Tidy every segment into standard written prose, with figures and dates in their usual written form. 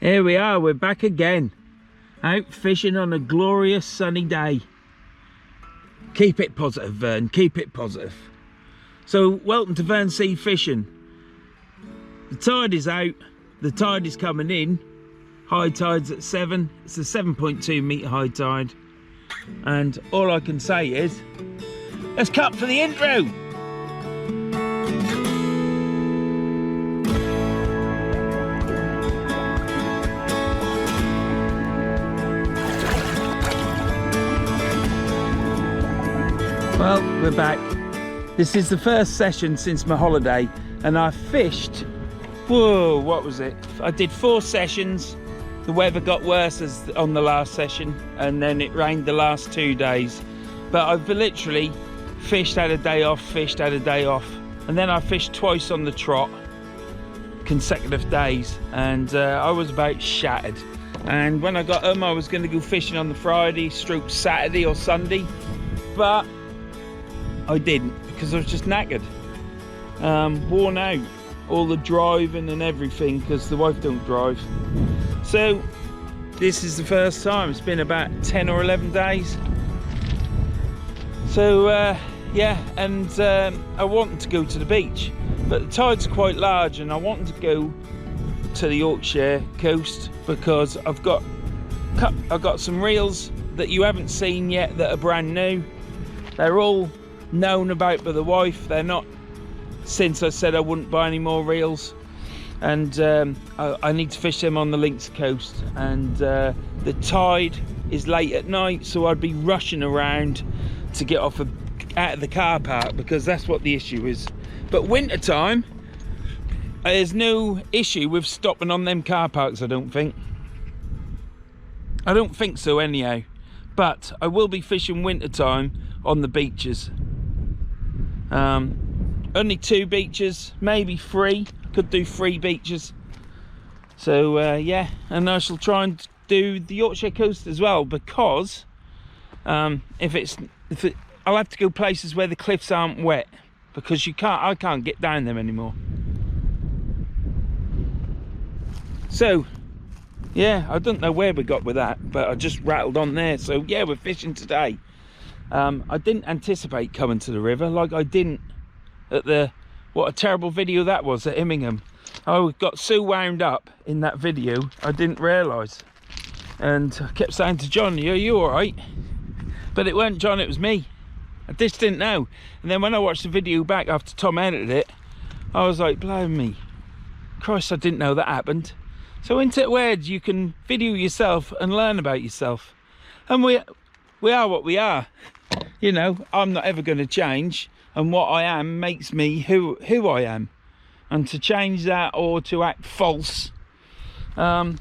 Here we are, we're back again. Out fishing on a glorious sunny day. Keep it positive, Vern, keep it positive. So, welcome to Verns Sea Fishing. The tide is out, the tide is coming in. High tide's at 7, it's a 7.2 metre high tide. And all I can say is, let's cut for the intro. Well, we're back. This is the first session since my holiday, and I fished, whoa, what was it? I did 4 sessions. The weather got worse as on the last session, and then it rained the last 2 days. But I've literally fished, had a day off, fished, had a day off, and then I fished twice on the trot, consecutive days, and I was about shattered. And when I got home, I was going to go fishing on the Friday, stroke Saturday or Sunday, but I didn't because I was just knackered, worn out, all the driving and everything, because the wife don't drive. So this is the first time. It's been about 10 or 11 days. So yeah, and I wanted to go to the beach, but the tide's quite large, and I wanted to go to the Yorkshire coast because I've got some reels that you haven't seen yet that are brand new. They're all known about by the wife. They're not, since I said I wouldn't buy any more reels, and I need to fish them on the links coast, and the tide is late at night, so I'd be rushing around to get out of the car park, because that's what the issue is. But winter time, there's no issue with stopping on them car parks, I don't think so anyhow. But I will be fishing winter time on the beaches. Only 2 beaches, maybe 3. Could do 3 beaches. So yeah, and I shall try and do the Yorkshire coast as well, because I'll have to go places where the cliffs aren't wet, because I can't get down them anymore. So yeah, I don't know where we got with that, but I just rattled on there. So yeah, we're fishing today. I didn't anticipate coming to the river, like I didn't at what a terrible video that was at Immingham. I got so wound up in that video, I didn't realise. And I kept saying to John, are you alright? But it weren't John, it was me. I just didn't know. And then when I watched the video back after Tom edited it, I was like, blow me. Christ, I didn't know that happened. So into words, you can video yourself and learn about yourself. And we are what we are. You know, I'm not ever going to change, and what I am makes me who I am. And to change that or to act false, yeah,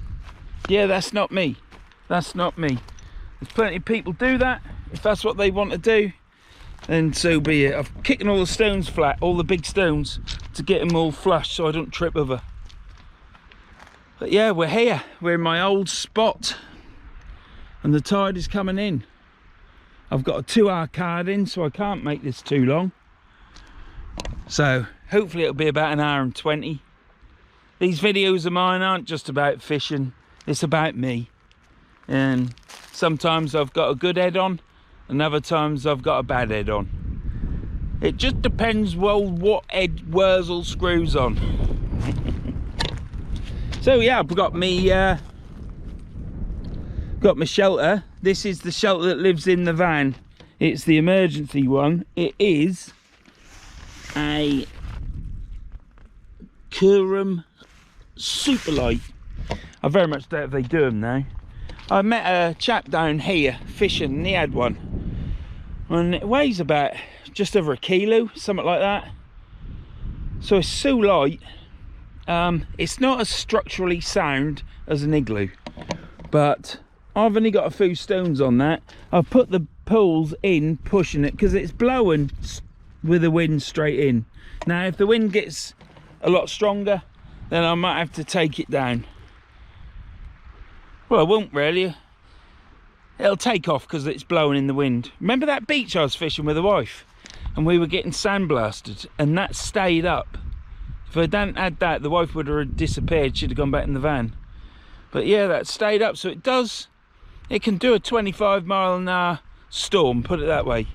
that's not me. That's not me. There's plenty of people do that. If that's what they want to do, then so be it. I'm kicking all the stones flat, all the big stones, to get them all flush so I don't trip over. But yeah, we're here. We're in my old spot, and the tide is coming in. I've got a 2-hour card in, so I can't make this too long. So hopefully it'll be about 1 hour and 20. These videos of mine aren't just about fishing, it's about me. And sometimes I've got a good head on, and other times I've got a bad head on. It just depends, well, what head Wurzel screws on. So yeah, I've got my shelter. This is the shelter that lives in the van. It's the emergency one. It is a Kurum Superlight. I very much doubt if they do them now. I met a chap down here fishing, and he had one, and it weighs about just over 1 kilo, something like that. So it's so light. It's not as structurally sound as an Igloo, but I've only got a few stones on that. I've put the poles in, pushing it, because it's blowing with the wind straight in. Now if the wind gets a lot stronger, then I might have to take it down. Well, I won't really. It'll take off because it's blowing in the wind. Remember that beach I was fishing with the wife, and we were getting sandblasted, and that stayed up. If I hadn't had that, the wife would have disappeared. She'd have gone back in the van. But yeah, that stayed up, so it can do a 25-mile-an-hour storm, put it that way.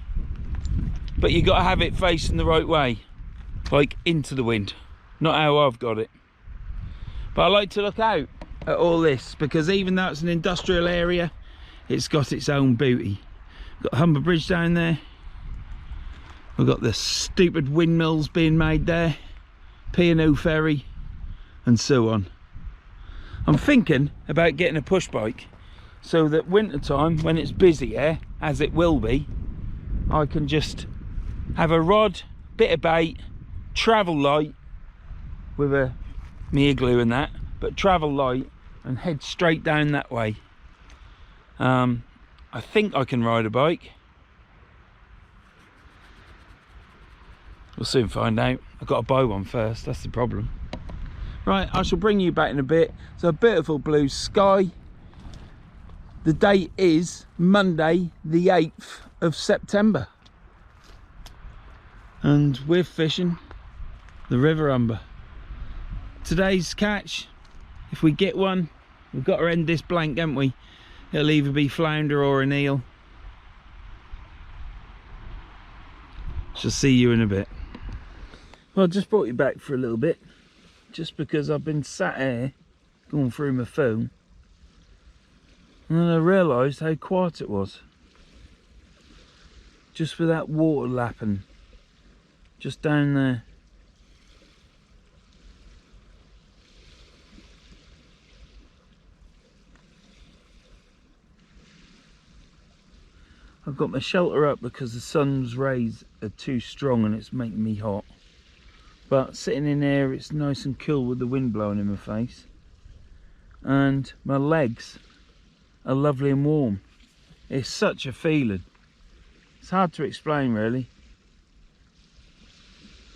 But you got to have it facing the right way, like into the wind, not how I've got it. But I like to look out at all this, because even though it's an industrial area, it's got its own beauty. Got Humber Bridge down there. We've got the stupid windmills being made there, P&O ferry, and so on. I'm thinking about getting a push bike, so that winter time, when it's busy here, as it will be, I can just have a rod, bit of bait, travel light with me igloo and that, but travel light and head straight down that way. I think I can ride a bike. We'll soon find out. I've got to buy one first, that's the problem. Right, I shall bring you back in a bit. It's a beautiful blue sky. The date is Monday the 8th of September. And we're fishing the River Humber. Today's catch, if we get one, we've got to end this blank, haven't we? It'll either be flounder or an eel. Shall see you in a bit. Well, I just brought you back for a little bit, just because I've been sat here going through my phone, and then I realised how quiet it was, just with that water lapping just down there. I've got my shelter up because the sun's rays are too strong and it's making me hot. But sitting in there, it's nice and cool with the wind blowing in my face. And my legs are lovely and warm. It's such a feeling. It's hard to explain, really.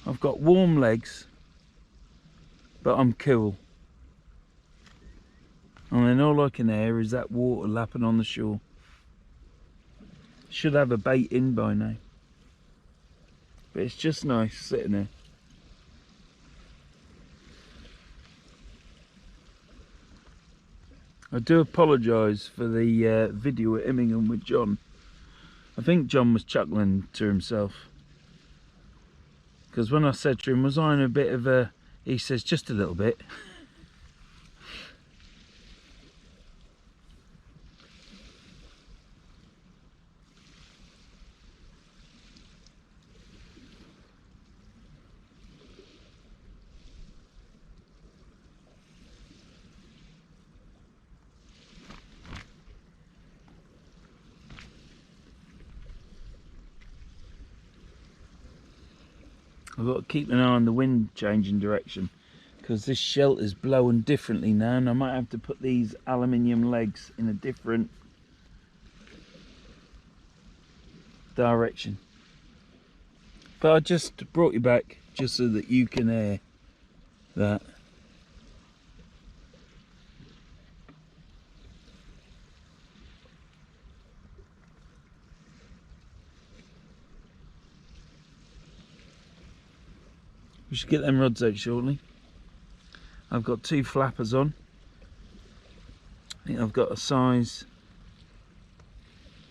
I've got warm legs, but I'm cool. And then all I can hear is that water lapping on the shore. Should have a bait in by now. But it's just nice sitting there. I do apologise for the video at Immingham with John. I think John was chuckling to himself. Because when I said to him, was I in a bit of a... He says, just a little bit. I've got to keep an eye on the wind changing direction, because this shelter's blowing differently now, and I might have to put these aluminium legs in a different direction. But I just brought you back just so that you can hear that. We should get them rods out shortly. I've got 2 flappers on. I think I've got a size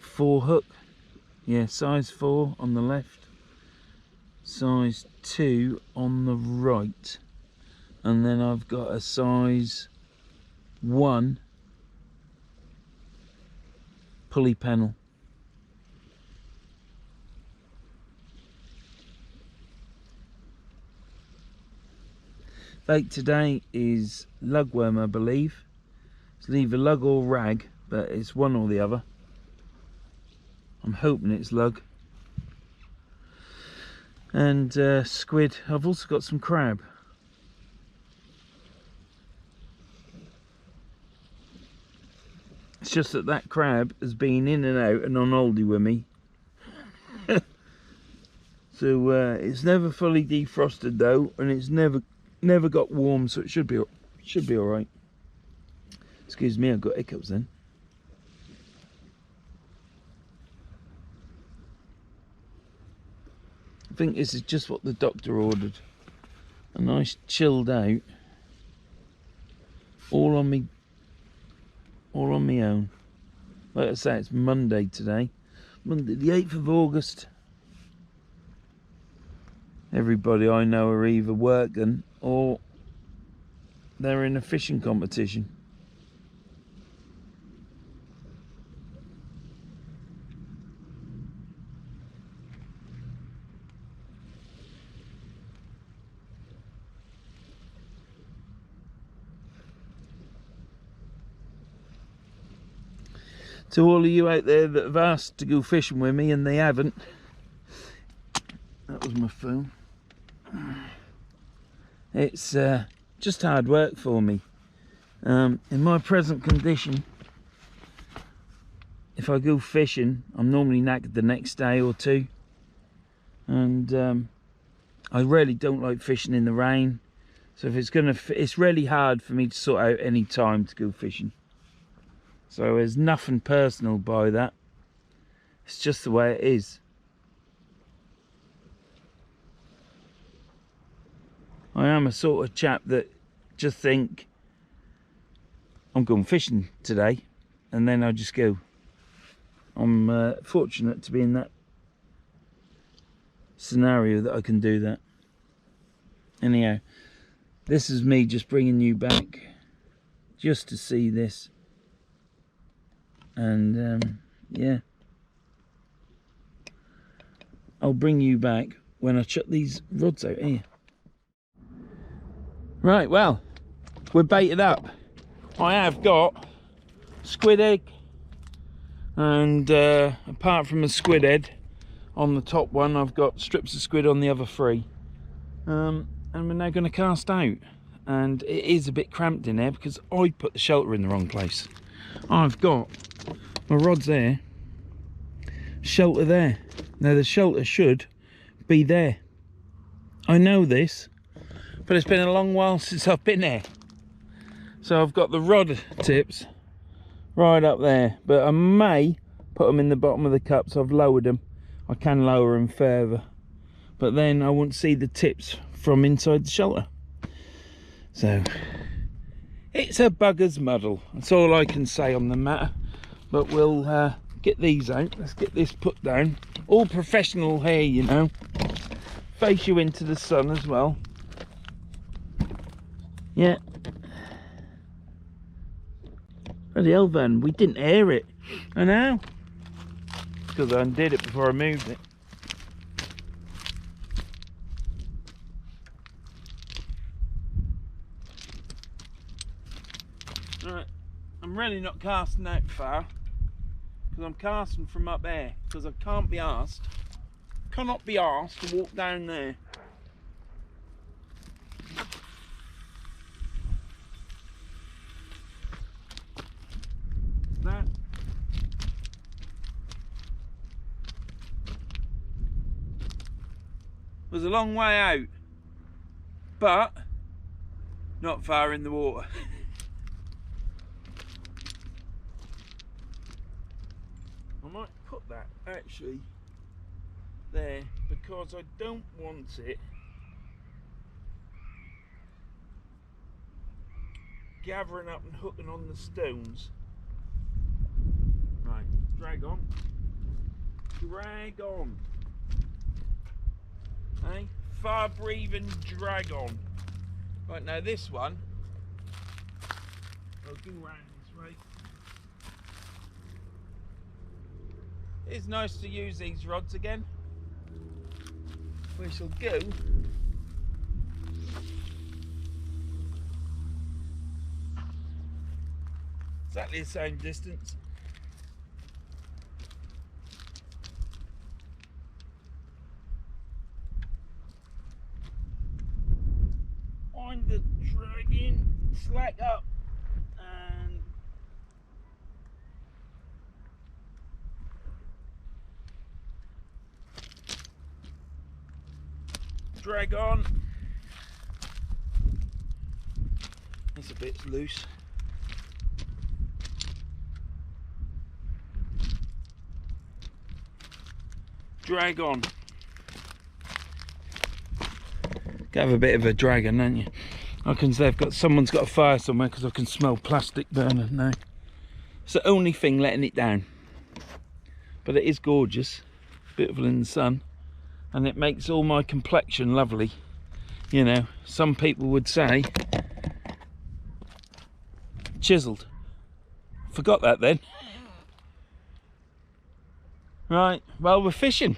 4 hook. Yeah, size 4 on the left, size 2 on the right, and then I've got a size 1 pulley pennel. Bait today is lugworm, I believe. It's either lug or rag, but it's one or the other. I'm hoping it's lug. And squid. I've also got some crab. It's just that crab has been in and out and on holiday with me. So it's never fully defrosted though, and it's never got warm, so it should be all right. Excuse me, I've got hiccups then. I think this is just what the doctor ordered. A nice chilled out, all on me all on my own. Like I say, it's Monday today, Monday the 8th of August. Everybody I know are either working or they're in a fishing competition. To all of you out there that have asked to go fishing with me and they haven't, that was my phone. It's just hard work for me. In my present condition, if I go fishing, I'm normally knackered the next day or two, and I really don't like fishing in the rain. So if it's really hard for me to sort out any time to go fishing. So there's nothing personal by that. It's just the way it is. I am a sort of chap that just think I'm going fishing today and then I just go. I'm fortunate to be in that scenario that I can do that. Anyhow, this is me just bringing you back just to see this. And yeah, I'll bring you back when I chuck these rods out here. Right, well, we're baited up. I have got squid egg, and apart from a squid head on the top one, I've got strips of squid on the other three. And we're now going to cast out, and it is a bit cramped in there because I put the shelter in the wrong place. I've got my rods there, shelter there. Now the shelter should be there. I know this, but it's been a long while since I've been there. So I've got the rod tips right up there, but I may put them in the bottom of the cup, so I've lowered them. I can lower them further, but then I won't see the tips from inside the shelter. So it's a bugger's muddle. That's all I can say on the matter. But we'll get these out. Let's get this put down. All professional here, you know. Face you into the sun as well. Yeah. Bloody hell, Verns, we didn't air it. I know. Because I undid it before I moved it. Right, I'm really not casting out far, because I'm casting from up there, because I cannot be asked to walk down there. That was a long way out, but not far in the water. I might put that actually there because I don't want it gathering up and hooking on the stones. Right, drag on. Drag on. Hey, far breathing drag on. Right, now this one, I'll go round this way. It's nice to use these rods again. We shall go exactly the same distance. Wind the drag in, slack up, and drag on. It's a bit loose. Drag on. Have a bit of a dragon, don't you? I can say someone's got a fire somewhere because I can smell plastic burning now. It's the only thing letting it down. But it is gorgeous, beautiful in the sun, and it makes all my complexion lovely. You know, some people would say chiseled. Forgot that then. Right, well, we're fishing.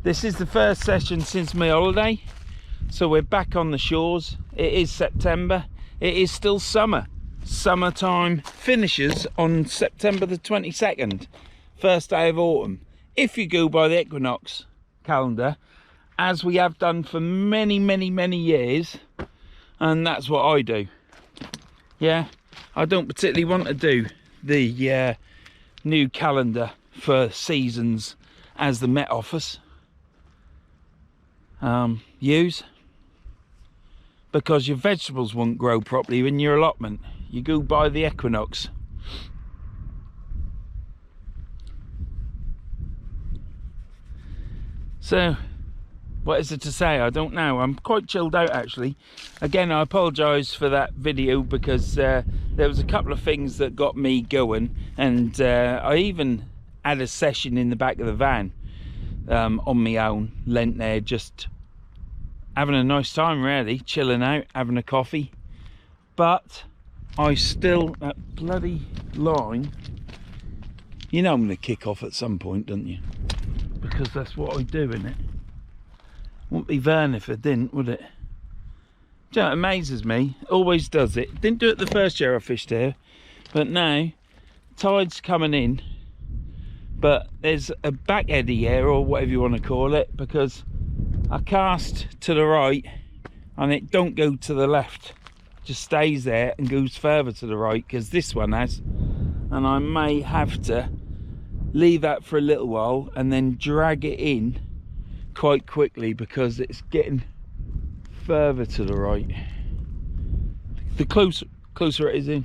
This is the first session since my holiday, so we're back on the shores. It is September. It is still summer. Summertime finishes on September the 22nd, first day of autumn, if you go by the equinox calendar, as we have done for many years. And that's what I do. Yeah, I don't particularly want to do the new calendar for seasons as the Met Office use, because your vegetables won't grow properly in your allotment. You go by the equinox. So what is it to say? I don't know. I'm quite chilled out actually. Again, I apologise for that video, because there was a couple of things that got me going, and I even had a session in the back of the van on my own, lent there, just having a nice time really, chilling out, having a coffee. But I still, that bloody line, you know I'm going to kick off at some point, don't you? Because that's what I do, innit? Wouldn't be Vern if I didn't, would it? Do you know, it amazes me, always does it. Didn't do it the first year I fished here, but now tide's coming in, but there's a back eddy here, or whatever you want to call it, because I cast to the right and it don't go to the left, just stays there and goes further to the right, because this one has, and I may have to leave that for a little while and then drag it in quite quickly, because it's getting further to the right the closer it is in.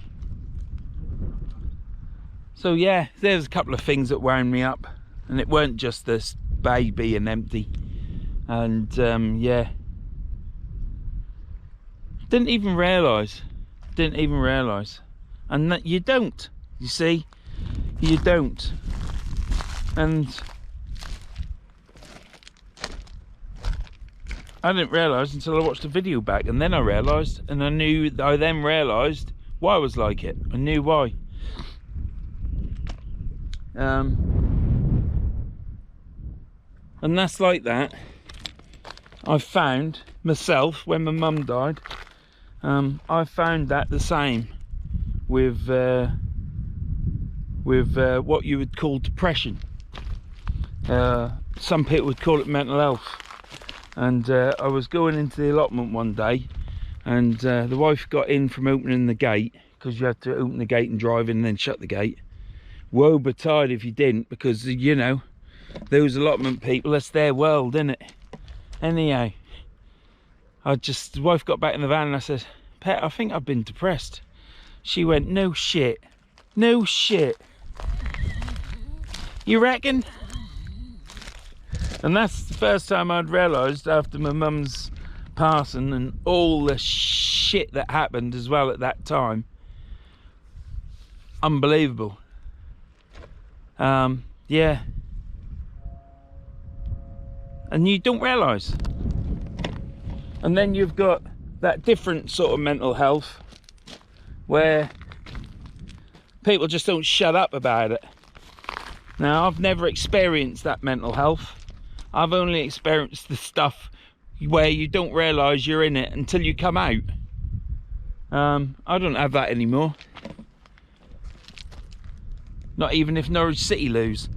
So yeah, there's a couple of things that wound me up, and it weren't just this bay being empty. And yeah, didn't even realise, and that you don't, you see, you don't. And I didn't realise until I watched the video back, and then I realised, and I then realised why I was like it. I knew why. And that's like that. I found myself, when my mum died, I found that the same with what you would call depression. Some people would call it mental health. And I was going into the allotment one day, and the wife got in from opening the gate, because you had to open the gate and drive in and then shut the gate. Woe betide if you didn't, because you know, those allotment people, that's their world, isn't it? Anyhow, the wife got back in the van and I said, Pet, I think I've been depressed. She went, no shit, no shit. You reckon? And that's the first time I'd realised, after my mum's passing and all the shit that happened as well at that time. Unbelievable. Yeah. And you don't realise. And then you've got that different sort of mental health, where people just don't shut up about it. Now, I've never experienced that mental health. I've only experienced the stuff where you don't realise you're in it until you come out. I don't have that anymore. Not even if Norwich City lose.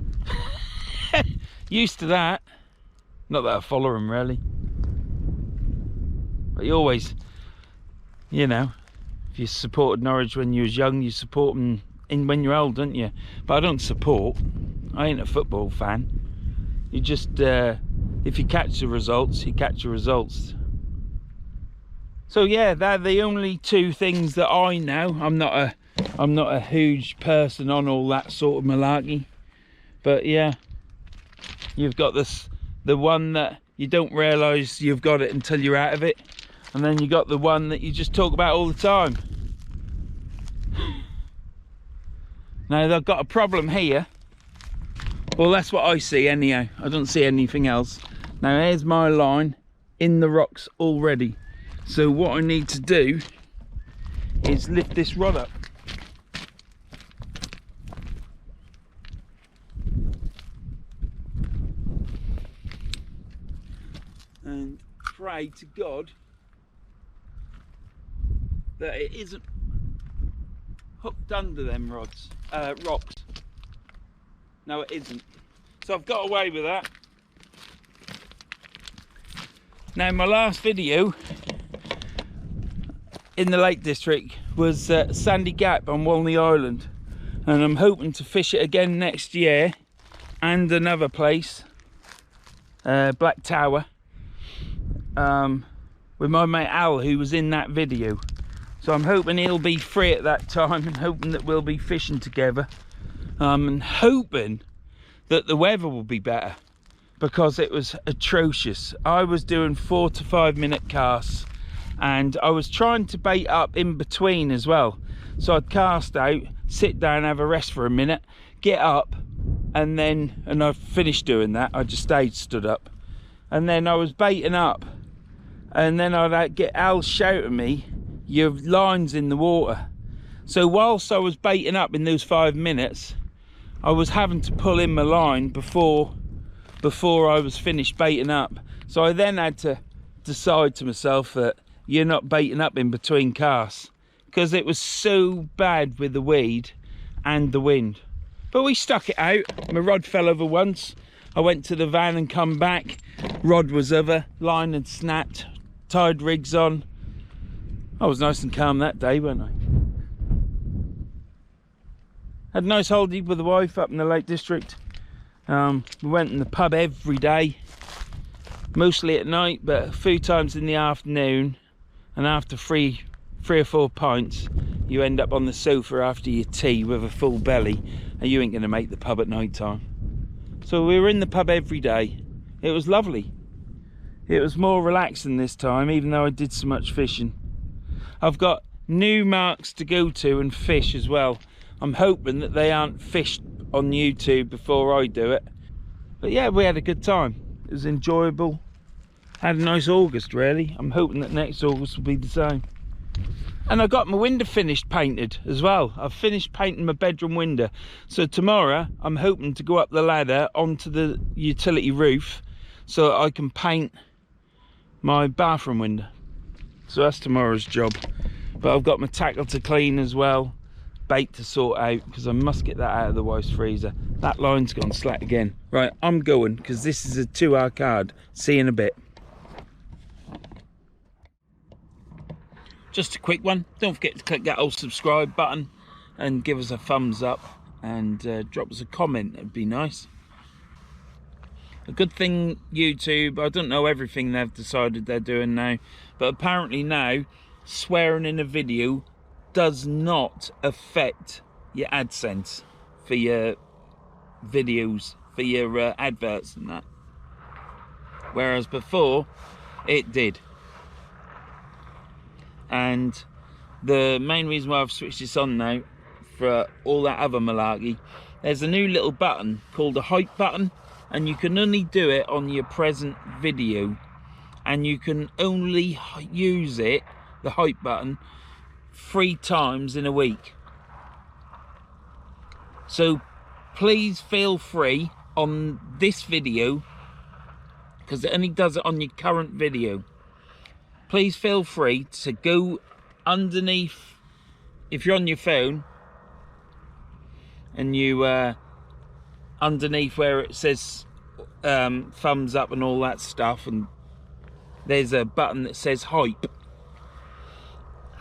Used to that. Not that I follow them really. But you always, you know, if you supported Norwich when you was young, you support them when you're old, don't you? But I don't support. I ain't a football fan. You just, if you catch the results, you catch the results. So yeah, they're the only two things that I know. I'm not a huge person on all that sort of malarkey. But yeah, you've got the one that you don't realise you've got it until you're out of it. And then you got the one that you just talk about all the time. Now they've got a problem here. Well, that's what I see anyhow. I don't see anything else. Now here's my line in the rocks already. So what I need to do is lift this rod up. And pray to God that it isn't hooked under them rocks. No, it isn't. So I've got away with that. Now my last video in the Lake District was Sandy Gap on Walney Island, and I'm hoping to fish it again next year, and another place, Black Tower, with my mate Al, who was in that video. So I'm hoping he'll be free at that time, and hoping that we'll be fishing together, and hoping that the weather will be better, because it was atrocious. I was doing 4 to 5 minute casts, and I was trying to bait up in between as well. So I'd cast out, sit down, have a rest for a minute, get up, and I finished doing that. I just stayed stood up, and then I was baiting up, and then I'd get Al shout at me, "Your line's in the water." So whilst I was baiting up in those 5 minutes, I was having to pull in my line before I was finished baiting up. So I then had to decide to myself that you're not baiting up in between casts, because it was so bad with the weed and the wind. But we stuck it out. My rod fell over once. I went to the van and come back. Rod was over, line had snapped, tied rigs on. I was nice and calm that day, weren't I? Had a nice holiday with the wife up in the Lake District. We went in the pub every day, mostly at night, but a few times in the afternoon. And after three or four pints, you end up on the sofa after your tea with a full belly, and you ain't going to make the pub at night time. So we were in the pub every day. It was lovely. It was more relaxing this time, even though I did so much fishing. I've got new marks to go to and fish as well. I'm hoping that they aren't fished on YouTube before I do it. But yeah, we had a good time. It was enjoyable. Had a nice August, really. I'm hoping that next August will be the same. And I got my window finished painted as well. I've finished painting my bedroom window. So tomorrow I'm hoping to go up the ladder onto the utility roof so I can paint my bathroom window. So that's tomorrow's job. But I've got my tackle to clean as well, bait to sort out, because I must get that out of the wife's freezer. That line's gone slack again. Right, I'm going, because this is a 2-hour card. See you in a bit. Just a quick one. Don't forget to click that old subscribe button and give us a thumbs up, and drop us a comment. It'd be nice. A good thing YouTube, I don't know everything they've decided they're doing now, but apparently now swearing in a video does not affect your AdSense for your videos, for your adverts and that, whereas before it did. And the main reason why I've switched this on now for all that other malarkey, there's a new little button called the hype button, and you can only do it on your present video, and you can only use it, the hype button, 3 times in a week. So please feel free on this video, because it only does it on your current video. Please feel free to go underneath, if you're on your phone, and you underneath where it says thumbs up and all that stuff, and there's a button that says hype,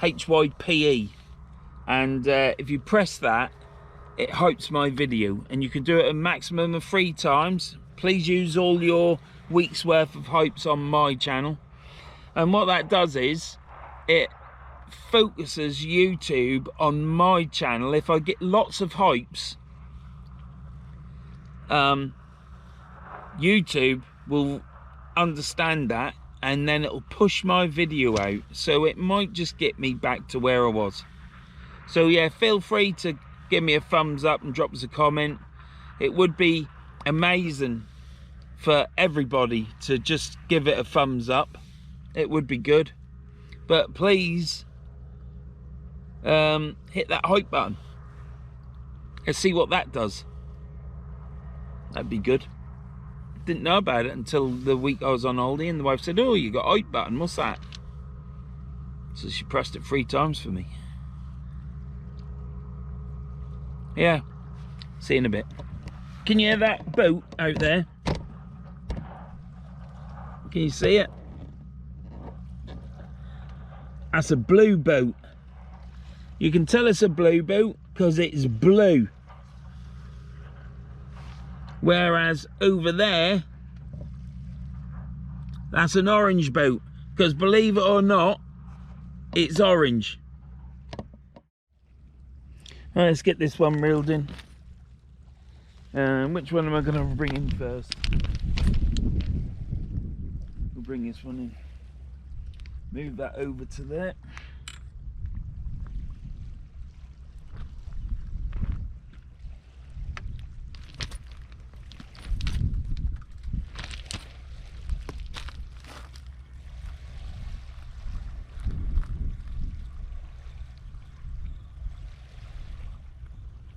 HYPE, and if you press that, it hypes my video, and you can do it a maximum of 3 times. Please use all your week's worth of hypes on my channel. And what that does is it focuses YouTube on my channel. If I get lots of hypes, YouTube will understand that, and then it'll push my video out, so it might just get me back to where I was. So yeah, feel free to give me a thumbs up and drop us a comment. It would be amazing for everybody to just give it a thumbs up. It would be good. But please hit that hype button. Let's see what that does. That'd be good. Didn't know about it until the week I was on holiday, and the wife said, "Oh, you got a hype button, what's that?" So she pressed it 3 times for me. Yeah, see you in a bit. Can you hear that boat out there? Can you see it? That's a blue boat. You can tell it's a blue boat because it's blue. Whereas over there, that's an orange boat. Because believe it or not, it's orange. Right, let's get this one reeled in. Which one am I going to bring in first? We'll bring this one in. Move that over to there.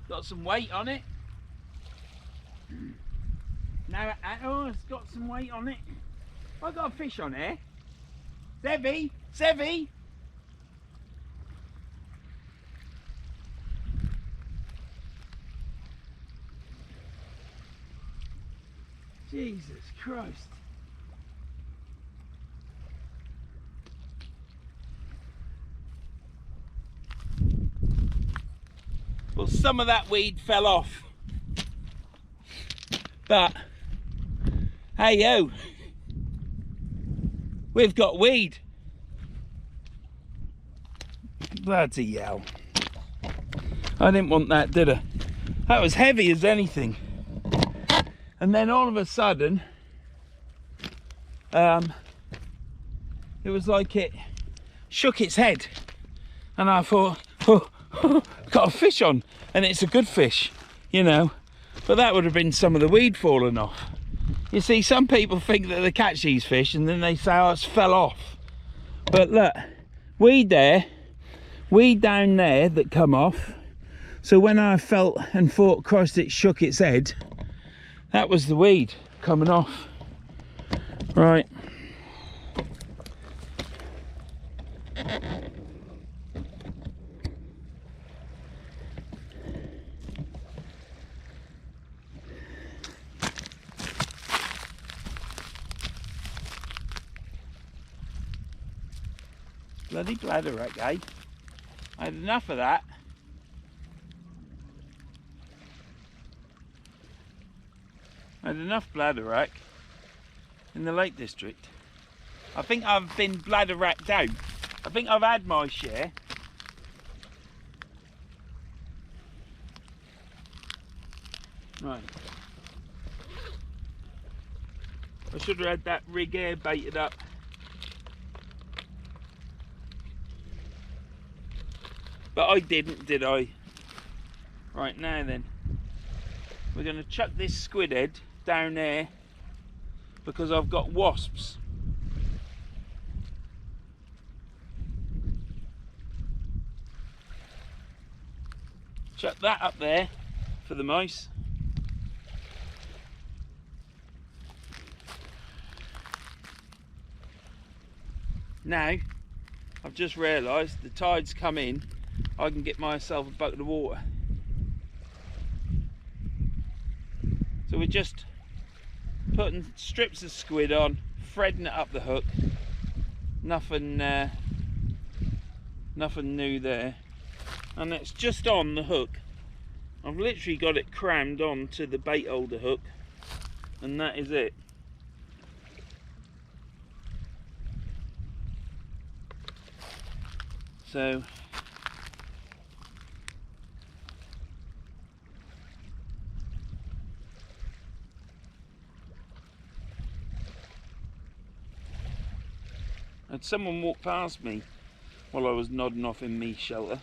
Got some weight on it. Now, oh, it's got some weight on it. I got a fish on here. Sevy, Sevy. Jesus Christ. Well, some of that weed fell off. But, hey yo, we've got weed. Bloody hell. I didn't want that, did I? That was heavy as anything. And then all of a sudden, it was like it shook its head. And I thought, oh, got a fish on. And it's a good fish, you know. But that would have been some of the weed falling off. You see, some people think that they catch these fish and then they say, oh, it's fell off. But look, weed there, weed down there that come off. So when I felt and thought, Christ, it shook its head, that was the weed coming off. Right. Bloody bladderwrack, eh? I had enough of that. I had enough bladderwrack in the Lake District. I think I've been bladderwracked out. I think I've had my share. Right. I should have had that rig air baited up. But I didn't, did I? Right, now then, we're going to chuck this squid head down there because I've got wasps. Chuck that up there for the mice. Now, I've just realised the tide's come in. I can get myself a bucket of water. So we're just putting strips of squid on, threading it up the hook. Nothing new there. And it's just on the hook. I've literally got it crammed on to the bait holder hook, and that is it. So had someone walk past me while I was nodding off in me shelter,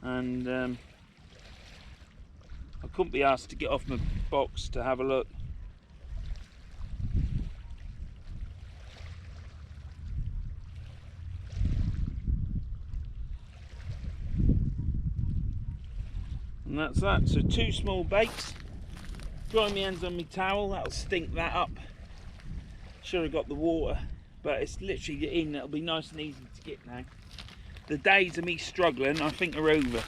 and couldn't be asked to get off my box to have a look. And that's that. So 2 small baits. Dry my hands on my towel, that'll stink that up. Should have got the water, but it's literally in. It'll be nice and easy to get now. The days of me struggling, I think, are over.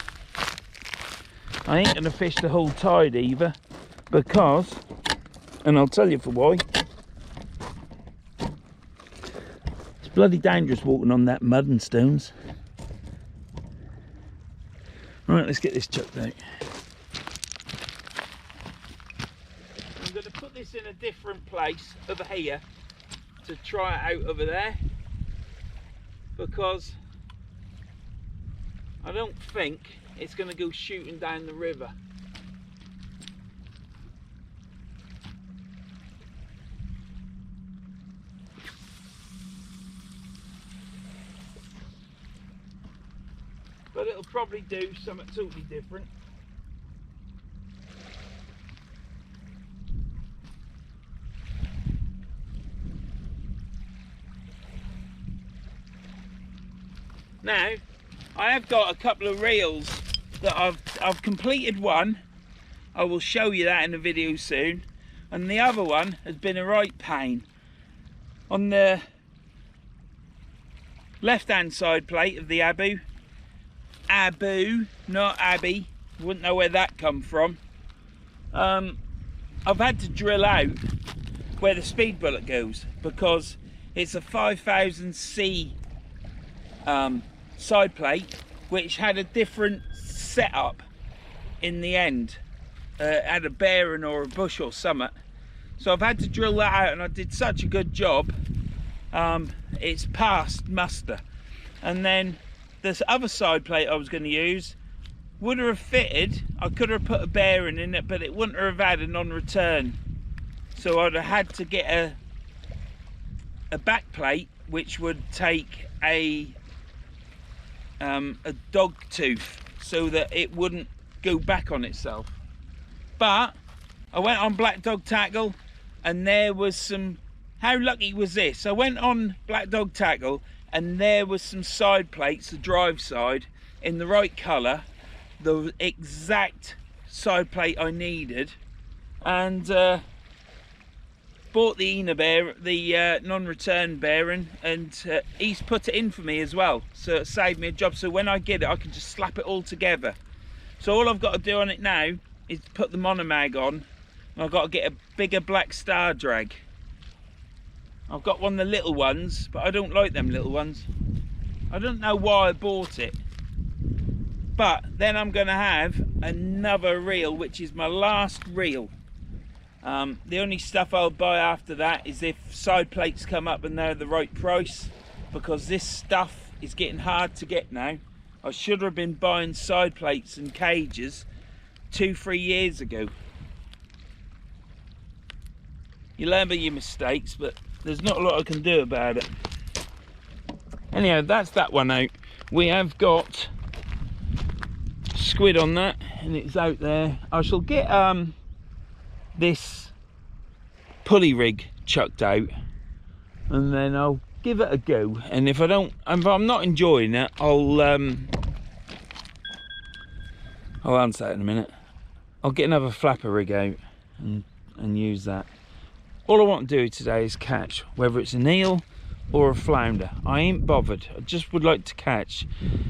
I ain't gonna fish the whole tide either, because, and I'll tell you for why. It's bloody dangerous walking on that mud and stones. Right, let's get this chucked out. I'm going to put this in a different place over here to try it out over there, because I don't think it's going to go shooting down the river. But it'll probably do something totally different. Now, I have got a couple of reels that I've completed one. I will show you that in the video soon. And the other one has been a right pain. On the left-hand side plate of the Abu, not Abby, wouldn't know where that come from. I've had to drill out where the speed bullet goes, because it's a 5000C side plate, which had a different setup in the end. Had a bearing or a bush or something, so I've had to drill that out, and I did such a good job. It's passed muster. And then this other side plate I was going to use would have fitted. I could have put a bearing in it, but it wouldn't have had a non-return, so I'd have had to get a back plate, which would take a dog tooth, so that it wouldn't go back on itself. But I went on Black Dog Tackle, and there was some, how lucky was this? I went on Black Dog Tackle, and there was some side plates, the drive side, in the right colour, the exact side plate I needed, and bought the Ena bear, the non-return bearing, and he's put it in for me as well, so it saved me a job. So when I get it, I can just slap it all together. So all I've got to do on it now is put the monomag on, and I've got to get a bigger Black Star drag. I've got one of the little ones, but I don't like them little ones. I don't know why I bought it. But then I'm going to have another reel, which is my last reel. The only stuff I'll buy after that is if side plates come up and they're the right price, because this stuff is getting hard to get now. I should have been buying side plates and cages 2-3 years ago. You learn by your mistakes, but there's not a lot I can do about it. Anyhow, that's that one out. We have got squid on that, and it's out there. I shall get this pulley rig chucked out, and then I'll give it a go. And if I'm not enjoying it, I'll answer that in a minute. I'll get another flapper rig out and use that. All I want to do today is catch, whether it's an eel or a flounder. I ain't bothered, I just would like to catch.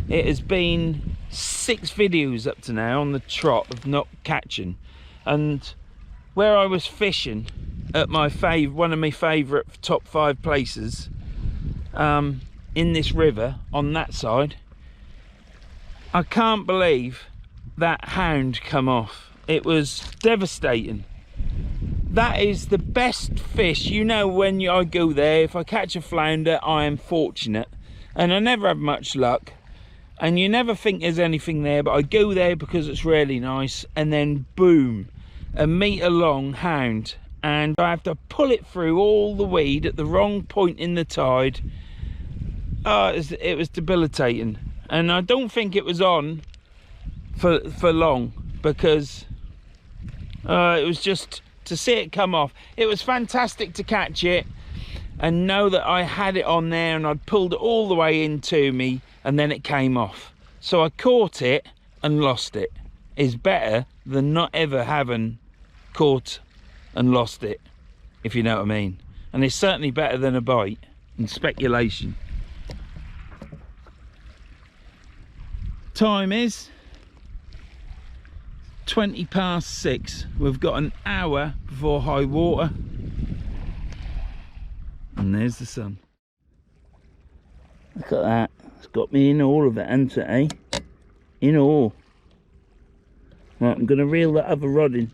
It has been 6 videos up to now on the trot of not catching, and where I was fishing at one of my favourite top 5 places in this river on that side, I can't believe that hound come off. It was devastating. That is the best fish. You know, when I go there, if I catch a flounder, I am fortunate, and I never have much luck, and you never think there's anything there, but I go there because it's really nice, and then boom, a metre long hound, and I have to pull it through all the weed at the wrong point in the tide. Oh, it was debilitating, and I don't think it was on for long, because It was just to see it come off. It was fantastic to catch it and know that I had it on there and I'd pulled it all the way into me and then it came off. So I caught it and lost it. Is better than not ever having caught and lost it, if you know what I mean. And it's certainly better than a bite and speculation. Time is 6:20. We've got an hour before high water. And there's the sun. Look at that. It's got me in all of it, hasn't it, eh? In all. Right, I'm going to reel that other rod in.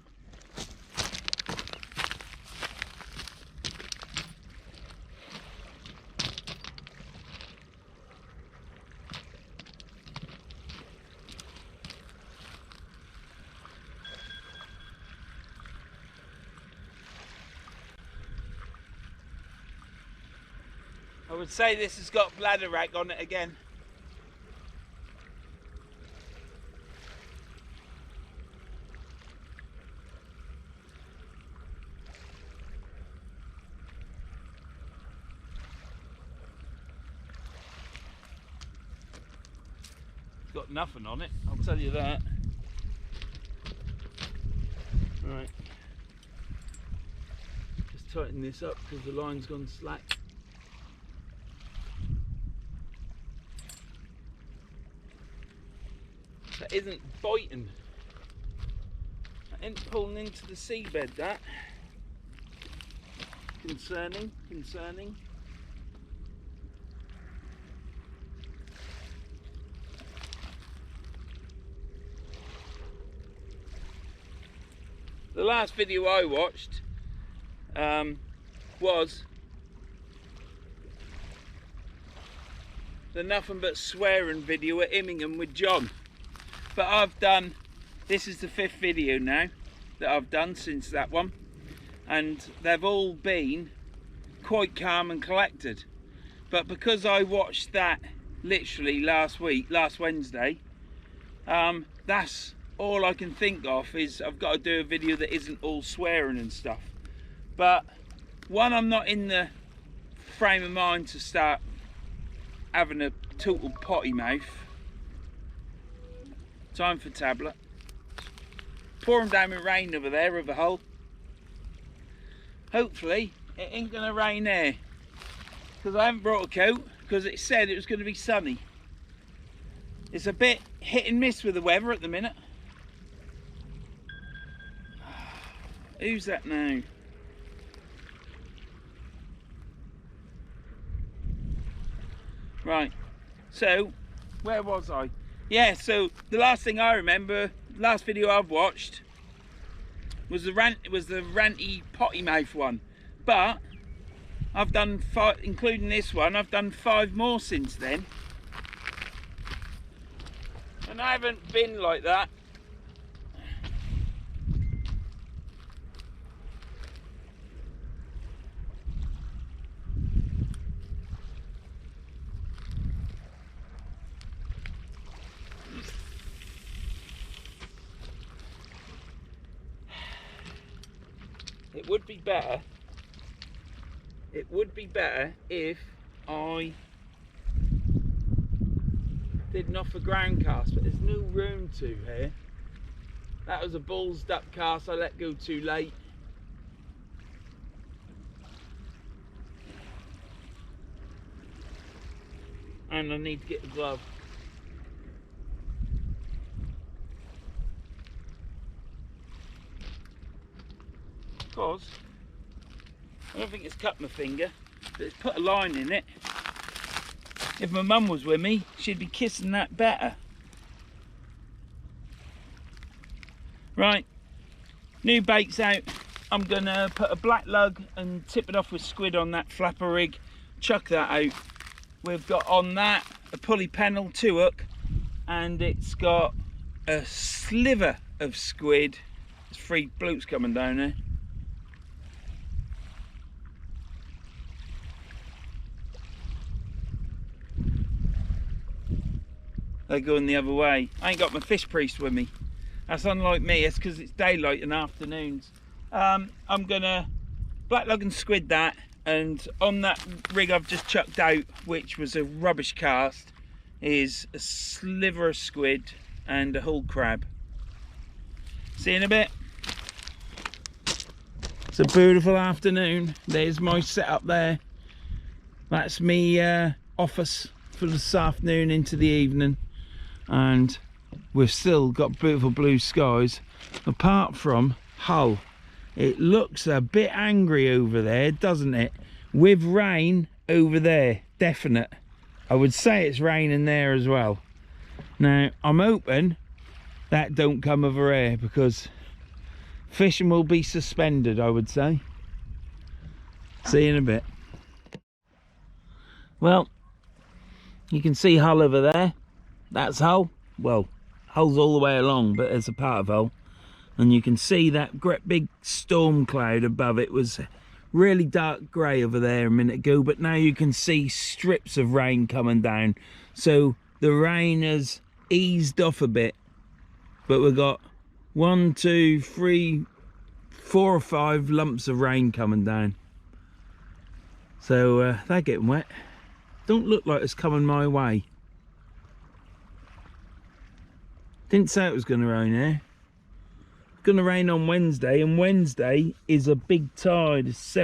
I would say this has got bladder rack on it again. It's got nothing on it, I'll tell you that. Right. Just tighten this up because the line's gone slack. That isn't biting. That ain't pulling into the seabed, that. Concerning, concerning. The last video I watched was the nothing but swearing video at Immingham with John. But I've done, this is the 5th video now that I've done since that one, and they've all been quite calm and collected. But because I watched that literally last Wednesday, that's all I can think of is I've got to do a video that isn't all swearing and stuff. But one, I'm not in the frame of mind to start having a total potty mouth. Time for tablet. Pouring down with rain over there with a hole. Hopefully it ain't gonna rain there, because I haven't brought a coat because it said it was going to be sunny. It's a bit hit and miss with the weather at the minute. Who's that now? Right, so where was I? Yeah, so the last thing I remember, last video I've watched was the ranty potty mouth one. But I've done 5, including this one, I've done 5 more since then. And I haven't been like that. It would be better. It would be better if I did an off the ground cast, but there's no room to here. That was a balls up cast I let go too late. And I need to get the glove. Because I don't think it's cut my finger, but it's put a line in it. If my mum was with me, she'd be kissing that better. Right, new bait's out. I'm gonna put a black lug and tip it off with squid on that flapper rig, chuck that out. We've got on that a pulley pennel 2 hook, and it's got a sliver of squid. There's 3 blokes coming down there. They're going the other way. I ain't got my fish priest with me. That's unlike me. It's because it's daylight and afternoons. I'm gonna black lug and squid that, and on that rig I've just chucked out, which was a rubbish cast, is a sliver of squid and a whole crab. See you in a bit. It's a beautiful afternoon. There's my setup there. That's me office for this afternoon into the evening, and we've still got beautiful blue skies apart from Hull. It looks a bit angry over there, doesn't it? With rain over there, definite. I would say it's raining there as well. Now I'm hoping that don't come over here, because fishing will be suspended, I would say. See you in a bit. Well, you can see Hull over there. That's Hull. Well, Hull's all the way along, but there's a part of Hull. And you can see that great big storm cloud above it. Was really dark grey over there a minute ago, but now you can see strips of rain coming down. So the rain has eased off a bit, but we've got 1, 2, 3, 4 or 5 lumps of rain coming down. So they're getting wet. Don't look like it's coming my way. Didn't say it was going to rain here. It's going to rain on Wednesday, and Wednesday is a big tide. It's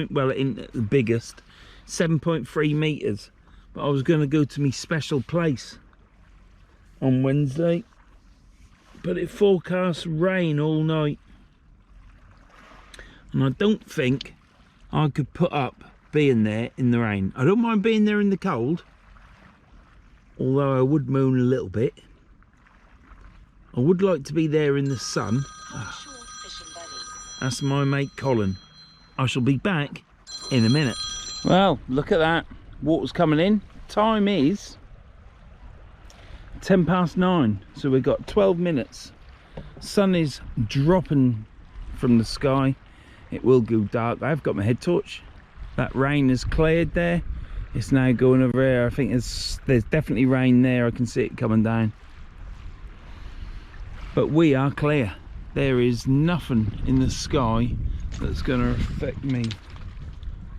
well, it ain't the biggest, 7.3 meters. But I was going to go to my special place on Wednesday, but it forecasts rain all night, and I don't think I could put up being there in the rain. I don't mind being there in the cold, although I would moan a little bit. I would like to be there in the sun. That's my mate Colin. I shall be back in a minute. Well, look at that. Water's coming in. Time is 9:10, so we've got 12 minutes. Sun is dropping from the sky. It will go dark. I've got my head torch. That rain has cleared there. It's now going over here. I think there's definitely rain there. I can see it coming down. But we are clear. There is nothing in the sky that's going to affect me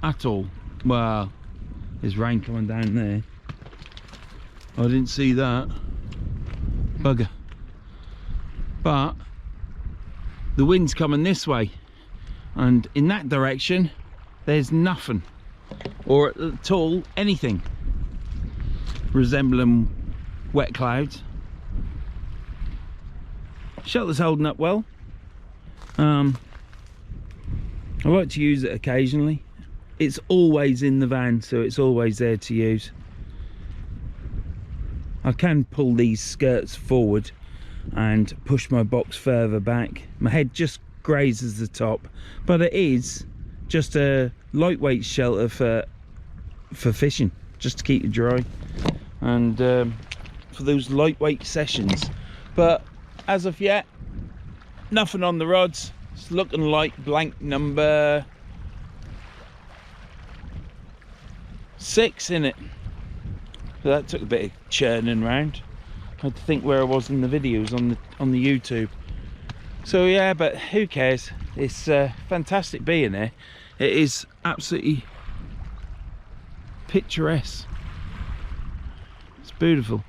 at all. Well, there's rain coming down there. I didn't see that. Bugger. But the wind's coming this way, and in that direction there's nothing, or at all anything resembling wet clouds. Shelter's holding up well. I like to use it occasionally. It's always in the van, so it's always there to use. I can pull these skirts forward and push my box further back. My head just grazes the top, but it is just a lightweight shelter for fishing, just to keep it dry, and for those lightweight sessions. But as of yet, nothing on the rods. It's looking like blank number 6 in it. So that took a bit of churning round. I had to think where I was in the videos on the YouTube. So yeah, but who cares? It's fantastic being there. It is absolutely picturesque. It's beautiful.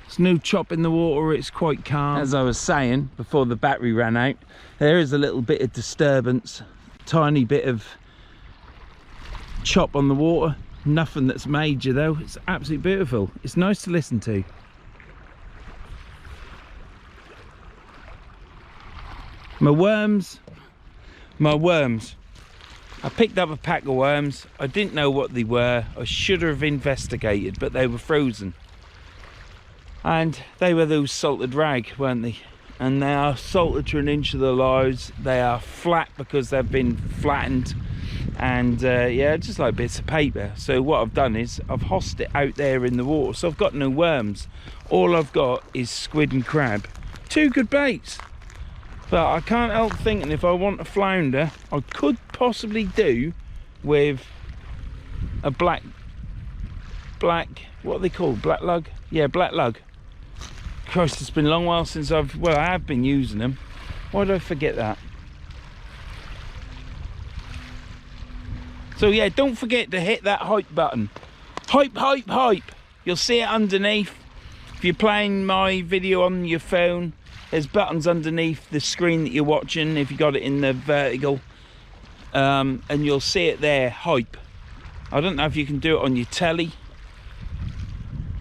There's no chop in the water. It's quite calm. As I was saying before the battery ran out, there is a little bit of disturbance, tiny bit of chop on the water. Nothing that's major though. It's absolutely beautiful. It's nice to listen to. My worms. I picked up a pack of worms. I didn't know what they were. I should have investigated, but they were frozen. And they were those salted rag, weren't they? And they are salted to an inch of their lives. They are flat because they've been flattened. And yeah, just like bits of paper. So what I've done is I've hossed it out there in the water, so I've got no worms. All I've got is squid and crab. 2 good baits. But I can't help thinking, if I want a flounder, I could possibly do with a black, what are they called? Black lug? Yeah, black lug. Christ, it's been a long while since I have been using them. Why did I forget that? So yeah, don't forget to hit that hype button. Hype, hype, hype. You'll see it underneath. If you're playing my video on your phone, there's buttons underneath the screen that you're watching if you got it in the vertical. And you'll see it there, hype. I don't know if you can do it on your telly.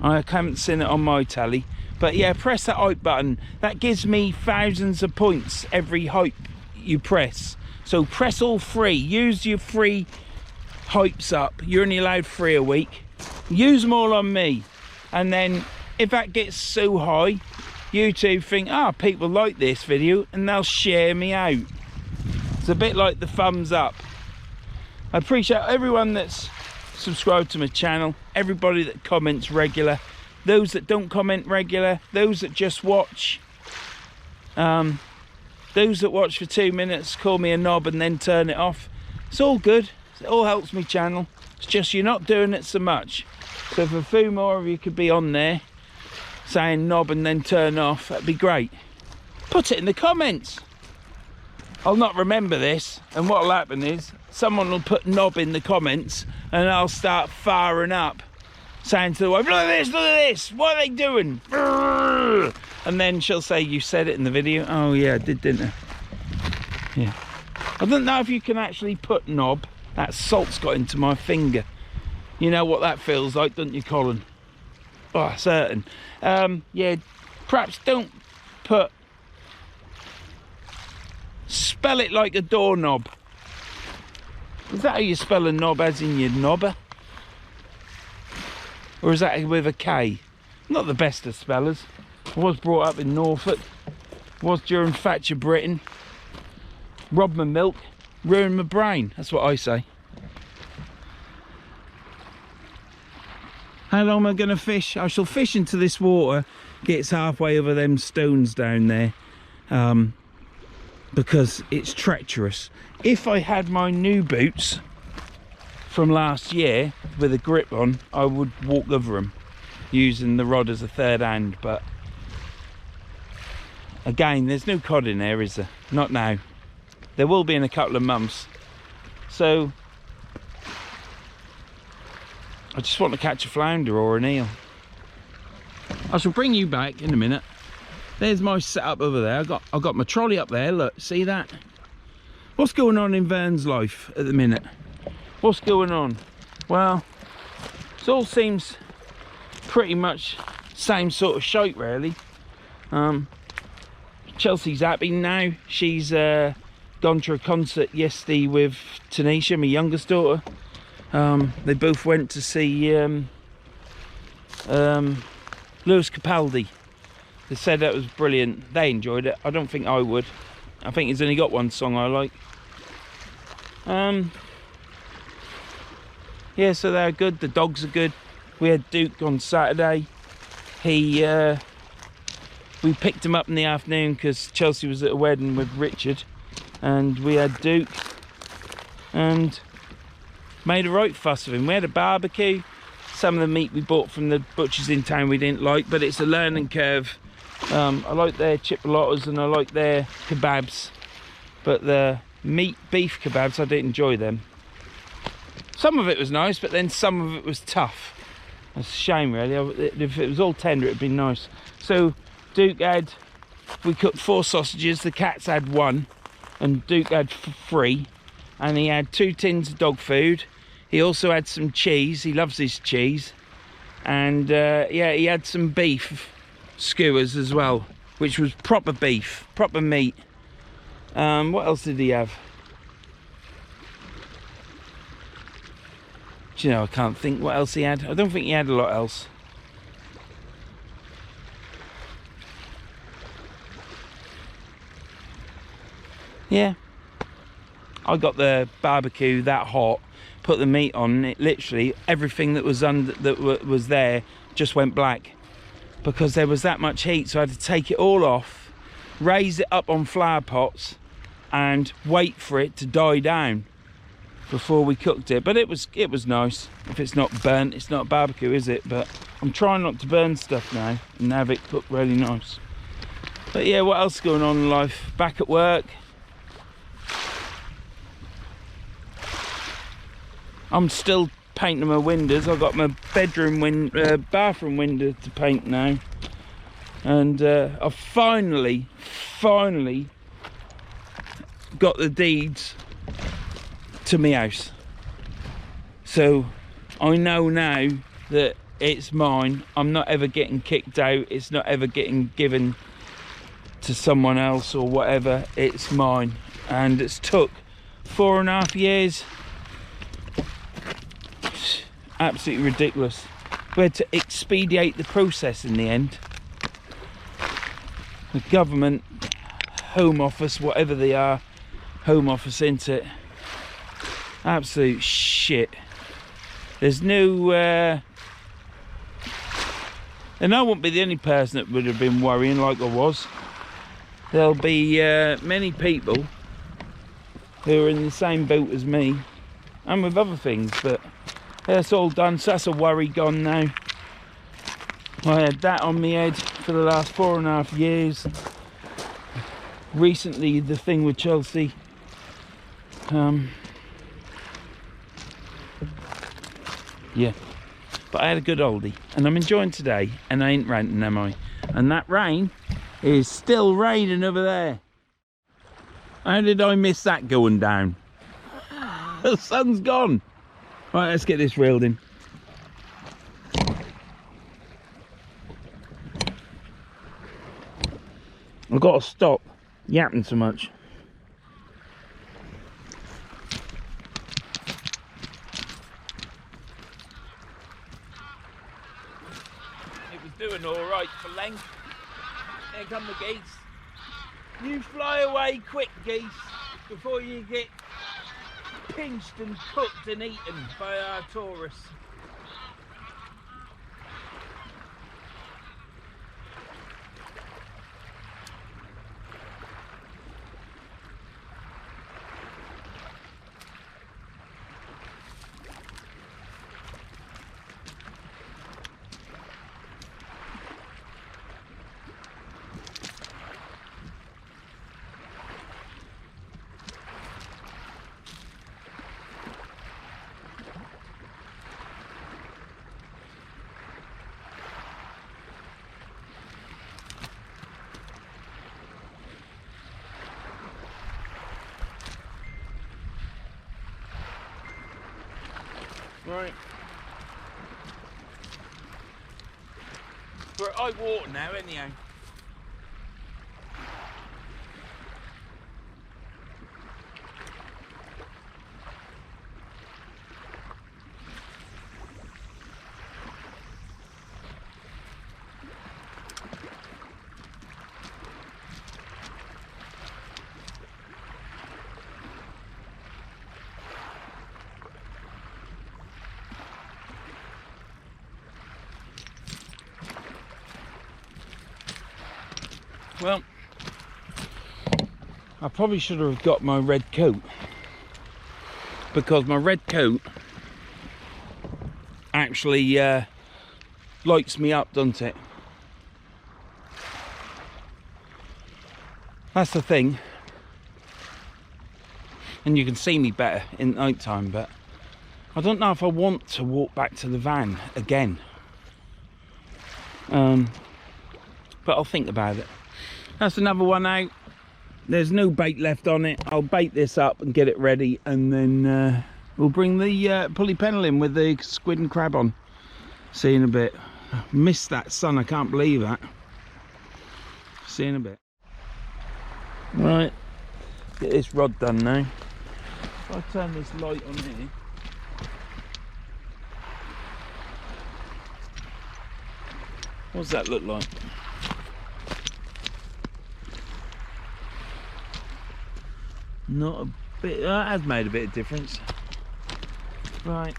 I haven't seen it on my telly. But yeah, press that hype button. That gives me thousands of points every hype you press. So press all 3. Use your free hypes up. You're only allowed 3 a week. Use them all on me. And then if that gets so high, YouTube think, people like this video, and they'll share me out. It's a bit like the thumbs up. I appreciate everyone that's subscribed to my channel, everybody that comments regular, those that don't comment regular, those that just watch, those that watch for 2 minutes, call me a knob and then turn it off. It's all good. It all helps me channel. It's just you're not doing it so much. So if a few more of you could be on there saying knob and then turn off, that'd be great. Put it in the comments. I'll not remember this, and what'll happen is someone will put knob in the comments and I'll start firing up saying to the wife, look at this, what are they doing? And then she'll say, you said it in the video. Oh yeah, I did, didn't I? Yeah. I don't know if you can actually put knob. That salt's got into my finger. You know what that feels like, don't you, Colin? Oh, certain. Yeah, perhaps don't put, spell it like a doorknob. Is that how you spell a knob, as in your knobber? Or is that with a K? Not the best of spellers. I was brought up in Norfolk. Was during Thatcher Britain. Robbed my milk, ruined my brain. That's what I say. How long am I going to fish? I shall fish into this water. Gets halfway over them stones down there. Because it's treacherous. If I had my new boots from last year with a grip on, I would walk over them using the rod as a third hand, but again, there's no cod in there, is there? Not now. There will be in a couple of months. So I just want to catch a flounder or an eel. I shall bring you back in a minute. There's my setup over there. I've got my trolley up there. Look, see that? What's going on in Verns life at the minute? What's going on? Well, it all seems pretty much same sort of shite, really. Chelsea's happy now. She's gone to a concert yesterday with Tanisha, my youngest daughter. They both went to see Lewis Capaldi. They said that was brilliant. They enjoyed it. I don't think I would. I think he's only got one song I like. Yeah, so they're good. The dogs are good. We had Duke on Saturday. We picked him up in the afternoon because Chelsea was at a wedding with Richard, and we had Duke and made a right fuss of him. We had a barbecue. Some of the meat we bought from the butchers in town we didn't like, but it's a learning curve. I like their chipolatas and I like their kebabs, but the beef kebabs, I didn't enjoy them. Some of it was nice, but then some of it was tough. That's a shame, really. If it was all tender, it'd been nice. So Duke had, we cooked 4 sausages, the cats had 1, and Duke had 3, and he had 2 tins of dog food. He also had some cheese. He loves his cheese. And yeah, he had some beef skewers as well, which was proper beef, proper meat. What else did he have? Do you know, I can't think what else he had. I don't think he had a lot else. Yeah, I got the barbecue that hot, put the meat on it, literally everything that was was there just went black because there was that much heat. So I had to take it all off, raise it up on flower pots and wait for it to die down. before we cooked it, but it was nice. If it's not burnt, it's not barbecue, is it? But I'm trying not to burn stuff now and have it cooked really nice. But yeah, what else is going on in life? Back at work. I'm still painting my windows. I've got my bathroom window to paint now, and I've finally got the deeds to my house, so I know now that it's mine. I'm not ever getting kicked out. It's not ever getting given to someone else or whatever. It's mine, and it's took 4.5 years. Absolutely ridiculous. We had to expedite the process in the end. The government, Home Office, whatever they are, Home Office, into it. Absolute shit. There's no and I won't be the only person that would have been worrying like I was. There'll be many people who are in the same boat as me, and with other things, but that's all done, so that's a worry gone now. I had that on my head for the last 4.5 years. Recently, the thing with Chelsea. Yeah, but I had a good oldie, and I'm enjoying today, and I ain't ranting, am I? And that rain is still raining over there. How did I miss that going down? The sun's gone. Right, let's get this reeled in. I've got to stop yapping so much. It was doing all right for length. Here come the geese. You fly away quick, geese, before you get pinched and cooked and eaten by our tourists. Right. We're at high water now, anyhow. Well, I probably should have got my red coat, because my red coat actually lights me up, doesn't it? That's the thing. And you can see me better in night time, but I don't know if I want to walk back to the van again. But I'll think about it. That's another one out. There's no bait left on it. I'll bait this up and get it ready, and then we'll bring the pulley pennel in with the squid and crab on. See you in a bit. Missed that sun, I can't believe that. See you in a bit. Right, get this rod done now. If I turn this light on here, what does that look like? Not a bit. That has made a bit of difference. Right,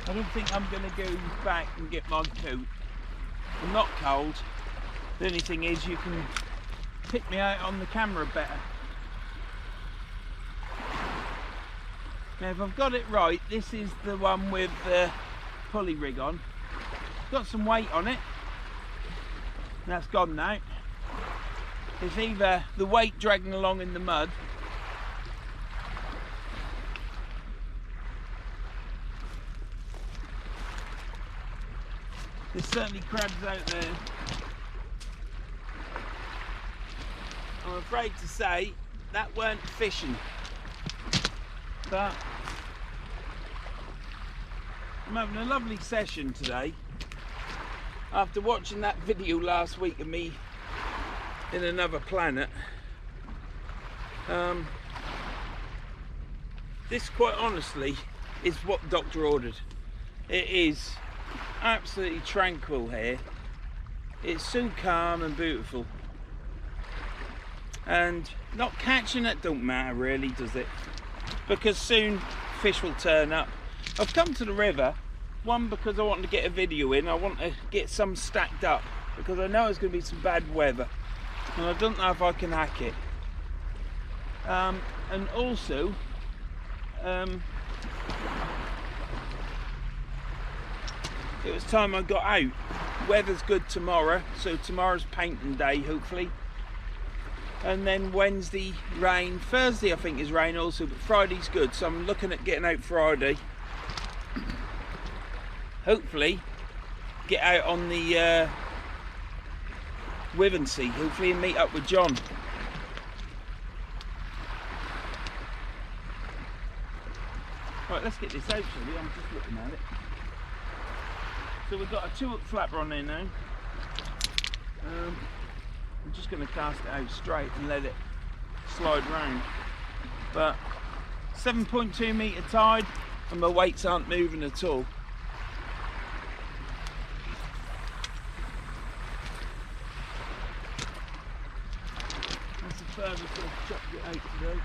I don't think I'm going to go back and get my coat. I'm not cold. The only thing is, you can pick me out on the camera better. Now if I've got it right, this is the one with the pulley rig on. Got some weight on it. That's gone now. It's either the weight dragging along in the mud, there's certainly crabs out there. I'm afraid to say that weren't fishing, but I'm having a lovely session today after watching that video last week of me in another planet. This quite honestly is what the doctor ordered. It is absolutely tranquil here. It's so calm and beautiful, and not catching it don't matter really, does it? Because soon fish will turn up. I've come to the river, one because I want to get a video in. I want to get some stacked up because I know it's going to be some bad weather and I don't know if I can hack it. And also it was time I got out. Weather's good tomorrow, so tomorrow's painting day hopefully, and then Wednesday rain, Thursday I think is rain also, but Friday's good, so I'm looking at getting out Friday. Hopefully get out on the Wivensea, hopefully, and meet up with John. Right, let's get this out, shall we? I'm just looking at it. So we've got a 2-hook flapper on there now. I'm just going to cast it out straight and let it slide round. But 7.2 metre tide and my weights aren't moving at all. That's the furthest I've chucked it out today.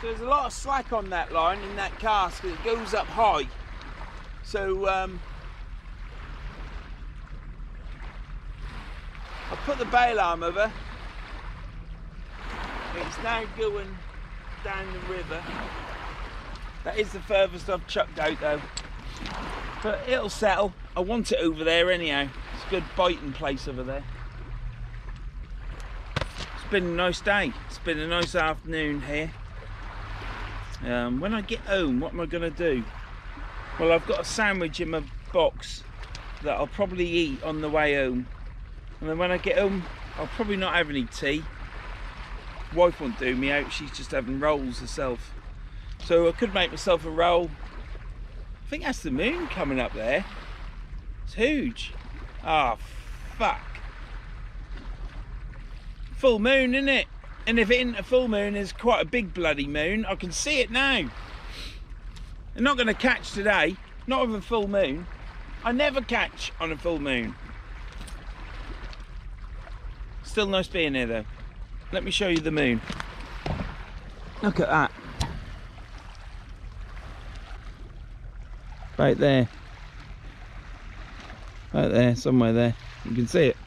So there's a lot of slack on that line in that cast because it goes up high. So I put the bail arm over. It's now going down the river. That is the furthest I've chucked out though. But it'll settle. I want it over there anyhow. It's a good biting place over there. It's been a nice day. It's been a nice afternoon here. When I get home, what am I going to do? Well, I've got a sandwich in my box that I'll probably eat on the way home. And then when I get home, I'll probably not have any tea. Wife won't do me out, she's just having rolls herself. So I could make myself a roll. I think that's the moon coming up there. It's huge. Ah, oh, fuck. Full moon, isn't it? And if it isn't a full moon, it's quite a big bloody moon. I can see it now. I'm not going to catch today, not with a full moon. I never catch on a full moon. Still nice being here though. Let me show you the moon. Look at that. Right there. Right there, somewhere there. You can see it.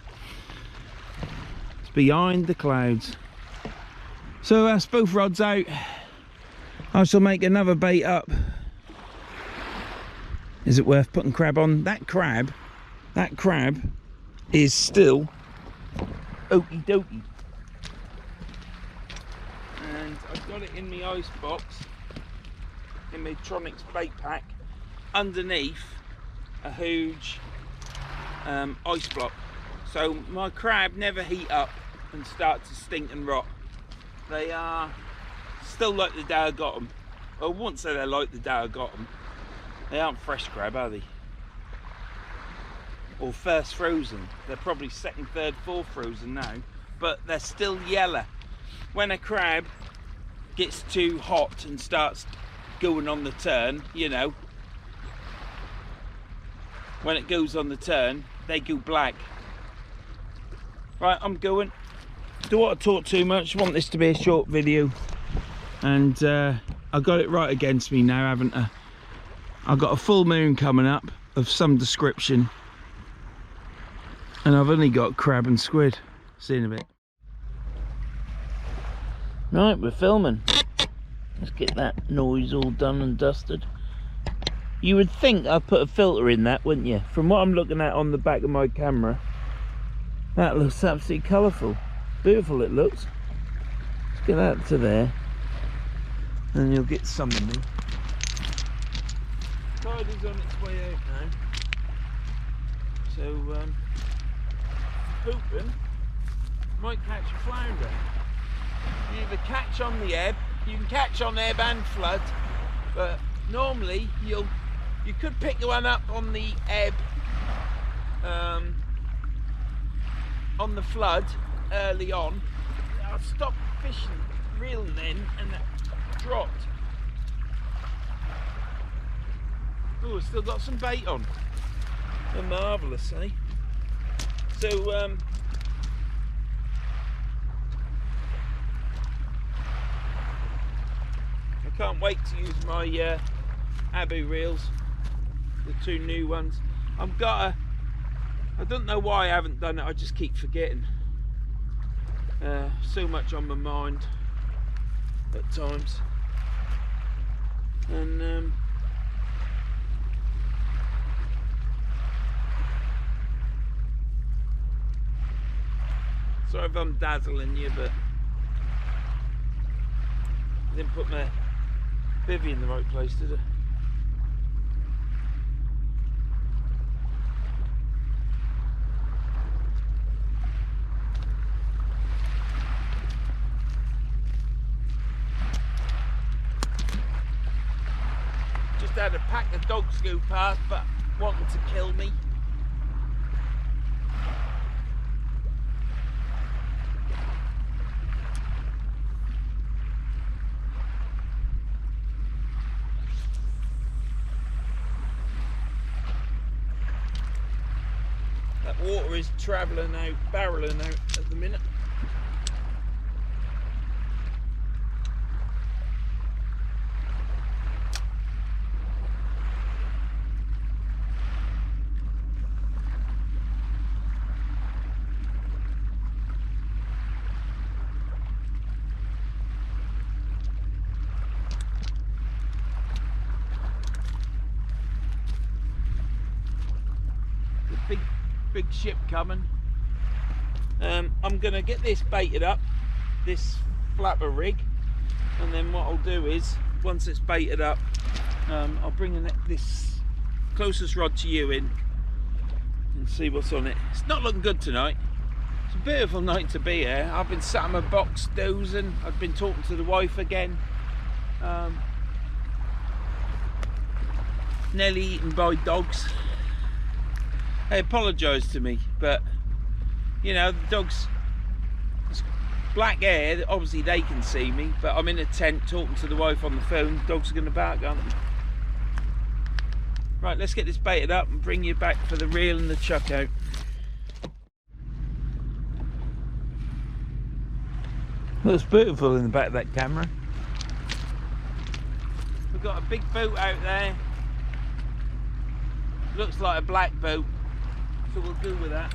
It's behind the clouds. So that's both rods out. I shall make another bait up. Is it worth putting crab on? That crab is still okie dokie. And I've got it in my ice box, in my Tronics bait pack, underneath a huge ice block. So my crab never heat up and start to stink and rot. They are still like the day I got them. I won't say they're like the day I got them. They aren't fresh crab, are they? Or first frozen. They're probably second, third, fourth frozen now. But they're still yellow. When a crab gets too hot and starts going on the turn, you know, when it goes on the turn, they go black. Right, I'm going. Don't want to talk too much. I want this to be a short video. And I got it right against me now, haven't I? I've got a full moon coming up of some description. And I've only got crab and squid. See you in a bit. Right, we're filming. Let's get that noise all done and dusted. You would think I'd put a filter in that, wouldn't you? From what I'm looking at on the back of my camera, that looks absolutely colourful. Beautiful it looks. Let's get that to there, and you'll get some of me. Tidy's on its way out now. So, hoping might catch a flounder. You either catch on the ebb, you can catch on ebb and flood, but normally you could pick one up on the ebb, on the flood early on. I stopped fishing, reeling then, and that dropped. Oh, still got some bait on. They're marvellous, eh? So, I can't wait to use my Abu reels, the two new ones. I don't know why I haven't done it, I just keep forgetting. So much on my mind at times. And sorry if I'm dazzling you, but I didn't put my bivvy in the right place, did I? Just had a pack of dogs go past, but wanting to kill me. Water is travelling out, barreling out at the minute. The big ship coming. I'm gonna get this baited up, this flapper rig, and then what I'll do is once it's baited up, I'll bring this closest rod to you in and see what's on it. It's not looking good tonight. It's a beautiful night to be here. I've been sat in my box dozing. I've been talking to the wife again, nearly eaten by dogs. They apologised to me, but you know, the dogs, it's black air, obviously they can see me, but I'm in a tent talking to the wife on the phone. Dogs are going to bark, aren't they? Right, let's get this baited up and bring you back for the reel and the chuck out. Looks beautiful in the back of that camera. We've got a big boat out there. Looks like a black boat, so we'll do with that.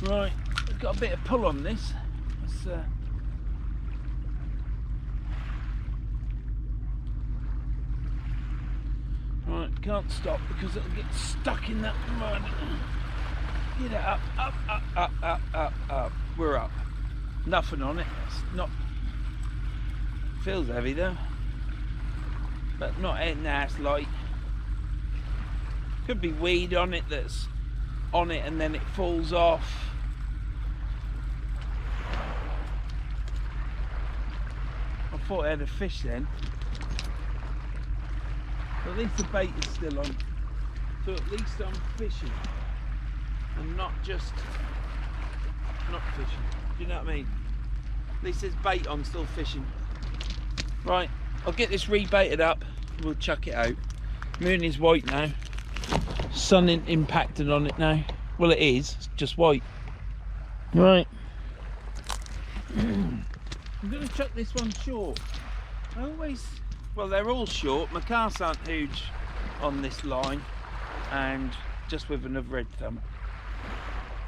Right, we've got a bit of pull on this. Let's, right, can't stop because it'll get stuck in that mud. Get it up, up, up, up, up, up, up. We're up. Nothing on it. It's not. Feels heavy though, but not in there. It's light. Could be weed on it that's on it and then it falls off. I thought I had a fish then. But at least the bait is still on. So at least I'm fishing. And not just not fishing. Do you know what I mean? At least there's bait on, still fishing. Right, I'll get this rebaited up. We'll chuck it out. Moon is white now. Sun impacted on it now. Well, it is. It's just white. Right. I'm going to chuck this one short. Well, they're all short. My casts aren't huge on this line, and just with another red thumb.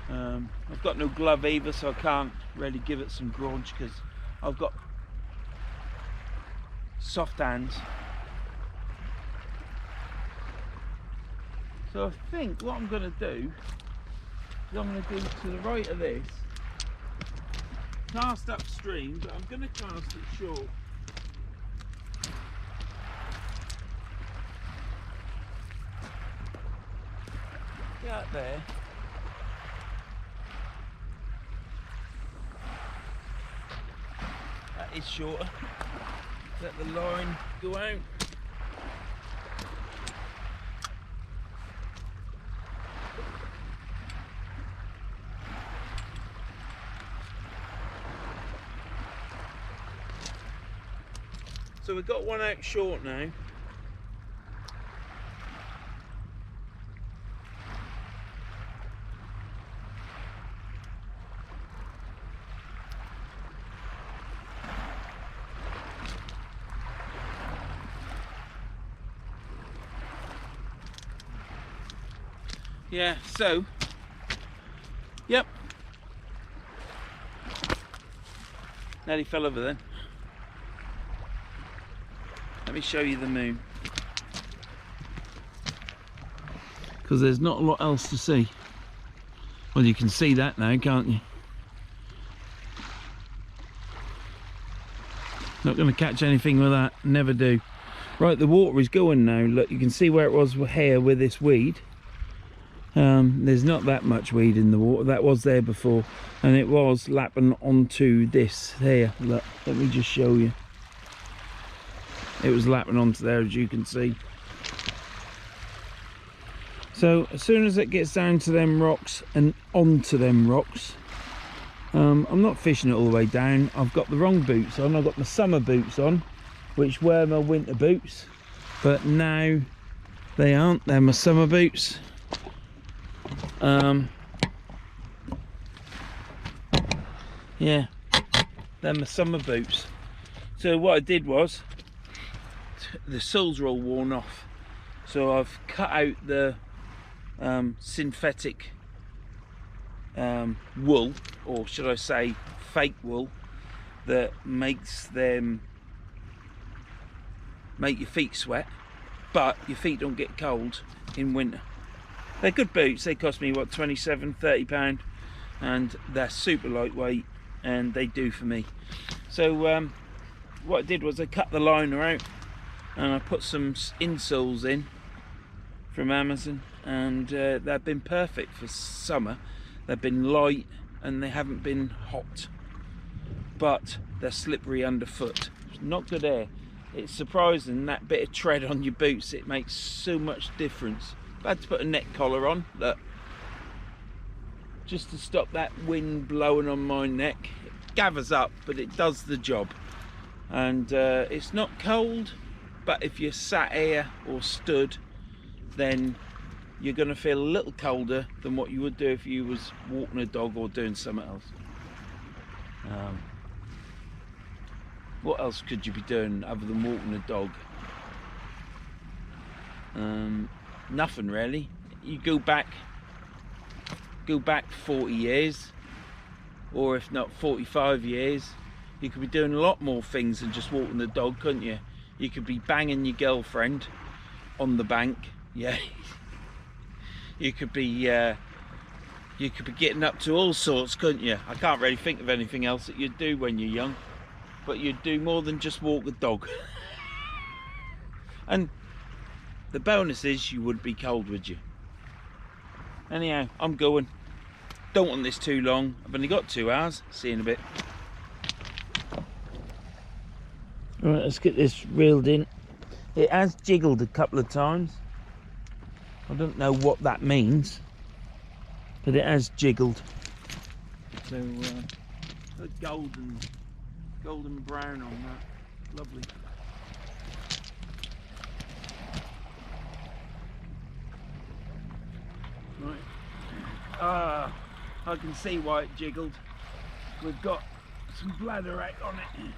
I've got no glove either, so I can't really give it some grunge because I've got soft hands. So I think what I'm going to do is I'm going to do to the right of this, cast upstream, but I'm going to cast it short. Get out there. That is shorter. Let the line go out. So we've got one out short now. Yeah, so, yep. Nearly fell over then. Let me show you the moon. Because there's not a lot else to see. Well, you can see that now, can't you? Not going to catch anything with that, never do. Right, the water is going now. Look, you can see where it was here with this weed. There's not that much weed in the water. That was there before, and it was lapping onto this here. Look, let me just show you. It was lapping onto there, as you can see. So as soon as it gets down to them rocks and onto them rocks, I'm not fishing it all the way down. I've got the wrong boots on. I've got my summer boots on, which were my winter boots, but now they aren't. They're my summer boots. Yeah, they're my summer boots. So what I did was, the soles are all worn off, so I've cut out the synthetic wool, or should I say fake wool, that makes them make your feet sweat, but your feet don't get cold in winter. They're good boots. They cost me what, 27, 30 pound, and they're super lightweight, and they do for me. So what I did was I cut the liner out and I put some insoles in from Amazon, and they've been perfect for summer. They've been light and they haven't been hot, but they're slippery underfoot. Not good air. It's surprising, that bit of tread on your boots, it makes so much difference. I had to put a neck collar on, look, just to stop that wind blowing on my neck. It gathers up, but it does the job. And it's not cold, but if you're sat here or stood, then you're going to feel a little colder than what you would do if you was walking a dog or doing something else. What else could you be doing other than walking a dog? Nothing really. You go back 40 years, or if not 45 years, you could be doing a lot more things than just walking the dog, couldn't you? You could be banging your girlfriend on the bank, yeah. You could be getting up to all sorts, couldn't you? I can't really think of anything else that you'd do when you're young, but you'd do more than just walk the dog. And the bonus is you wouldn't be cold, would you? Anyhow, I'm going. Don't want this too long. I've only got 2 hours. See you in a bit. Right, let's get this reeled in. It has jiggled a couple of times. I don't know what that means, but it has jiggled. So golden brown on that. Lovely. Right. I can see why it jiggled. We've got some bladderwrack on it.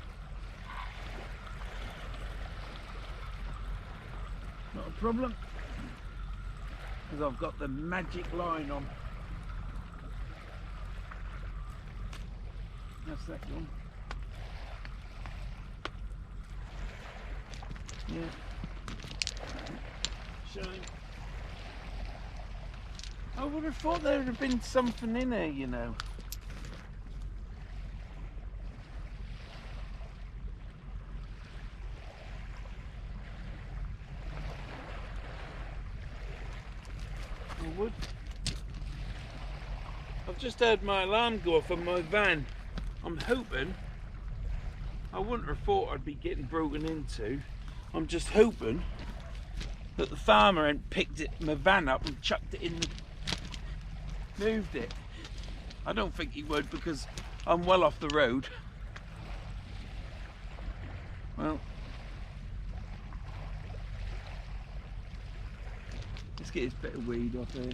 Not a problem, because I've got the magic line on. second. Yeah. Showing. I would have thought there would have been something in there, you know. I would. I've just heard my alarm go off on my van. I'm hoping. I wouldn't have thought I'd be getting broken into. I'm just hoping that the farmer hadn't picked my van up and chucked it in the... moved it. I don't think he would, because I'm well off the road. Well, let's get this bit of weed off here.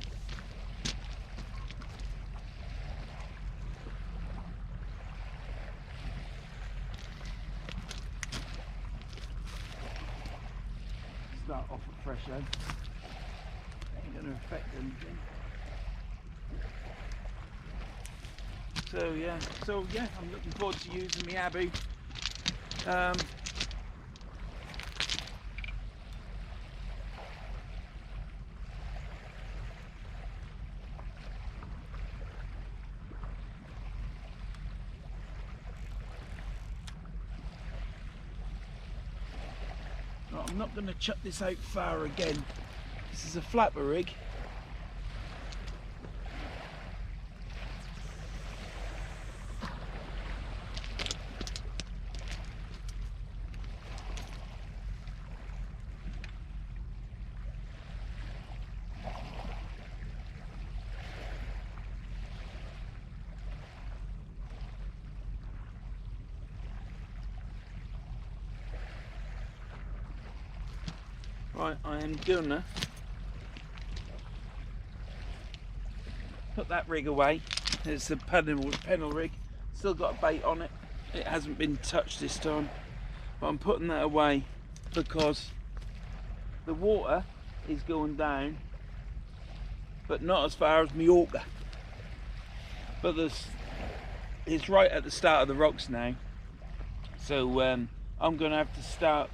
Start off at fresh egg. Ain't going to affect anything. So yeah, I'm looking forward to using the Abbey. I'm not going to chuck this out far again. This is a flapper rig. Right, I am gonna put that rig away. It's a pennel rig. Still got a bait on it. It hasn't been touched this time. But I'm putting that away because the water is going down, but not as far as Mallorca. But it's right at the start of the rocks now. So I'm gonna have to start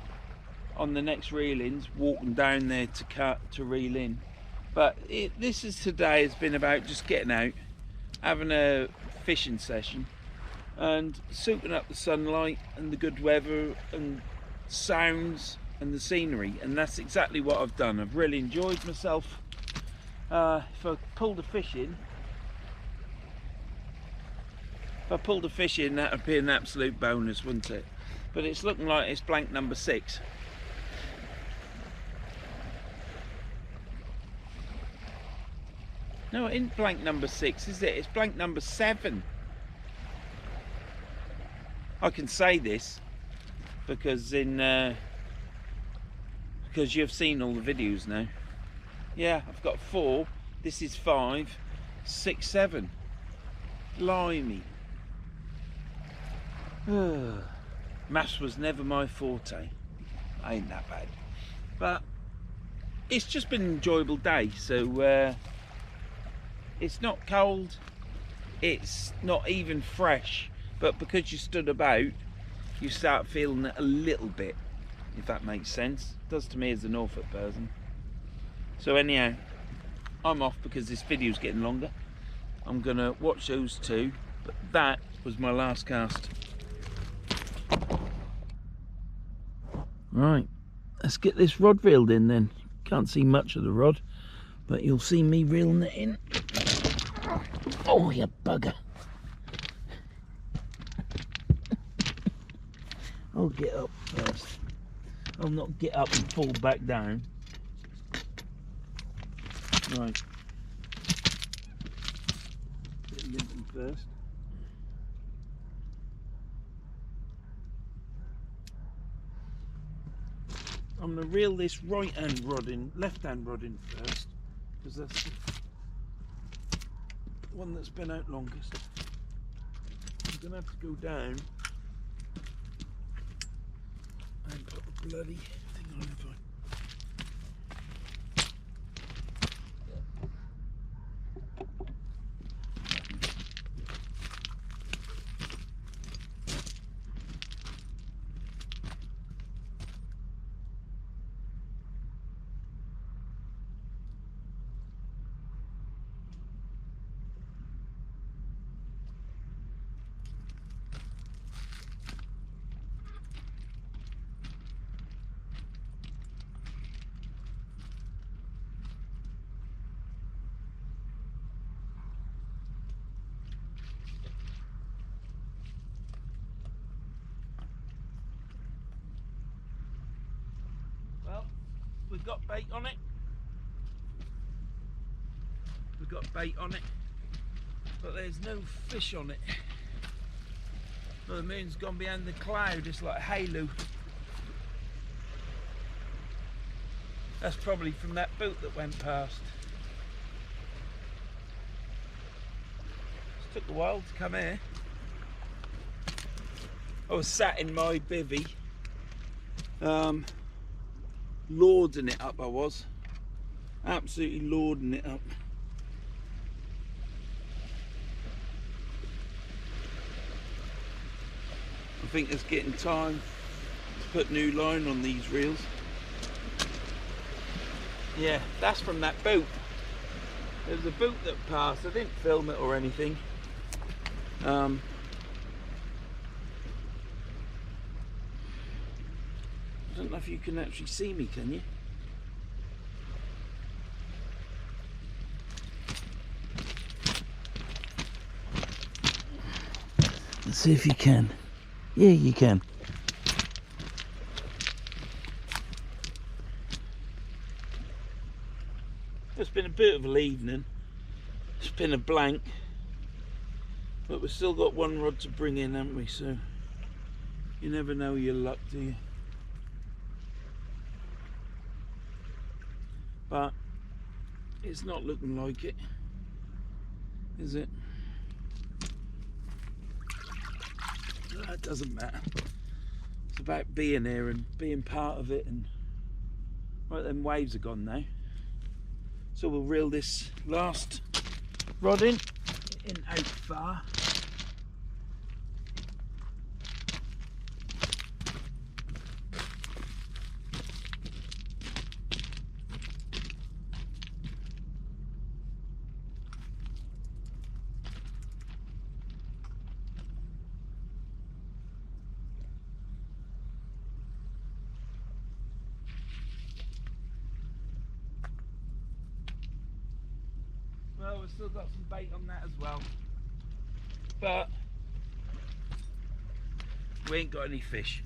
on the next reelings, walking down there to reel in. But today has been about just getting out, having a fishing session and soaking up the sunlight and the good weather and sounds and the scenery, and that's exactly what I've done. I've really enjoyed myself. If I pulled a fish in, that would be an absolute bonus, wouldn't it? But it's looking like it's blank number 6. No, it isn't blank number 6, is it? It's blank number 7. I can say this because because you've seen all the videos now. Yeah, I've got 4. This is 5, 6, 7. Blimey. Maths was never my forte. Ain't that bad. But it's just been an enjoyable day. So it's not cold, it's not even fresh, but because you stood about, you start feeling it a little bit, if that makes sense. It does to me as a Norfolk person. So anyhow, I'm off because this video's getting longer. I'm gonna watch those 2, but that was my last cast. Right, let's get this rod reeled in then. Can't see much of the rod, but you'll see me reeling it in. Oh, you bugger. I'll get up first. I'll not get up and fall back down. Right. Get limping first. I'm going to reel this right-hand rod in, left-hand rod in first, because that's the one that's been out longest. I'm going to have to go down and put the bloody thing on the phone. got bait on it. We've got bait on it, but there's no fish on it. Well, the moon's gone behind the cloud, it's like a halo. That's probably from that boat that went past. It took a while to come here. I was sat in my bivvy, lording it up. I was absolutely lording it up. I think it's getting time to put new line on these reels. Yeah, that's from that boat. There was a boat that passed. I didn't film it or anything. I don't know if you can actually see me, can you? Let's see if you can. Yeah, you can. It's been a bit of an evening. It's been a blank. But we've still got one rod to bring in, haven't we? So you never know your luck, do you? But it's not looking like it, is it? That doesn't matter. It's about being here and being part of it. And right, them waves are gone now. So we'll reel this last rod in out far. Well, we've still got some bait on that as well, but we ain't got any fish.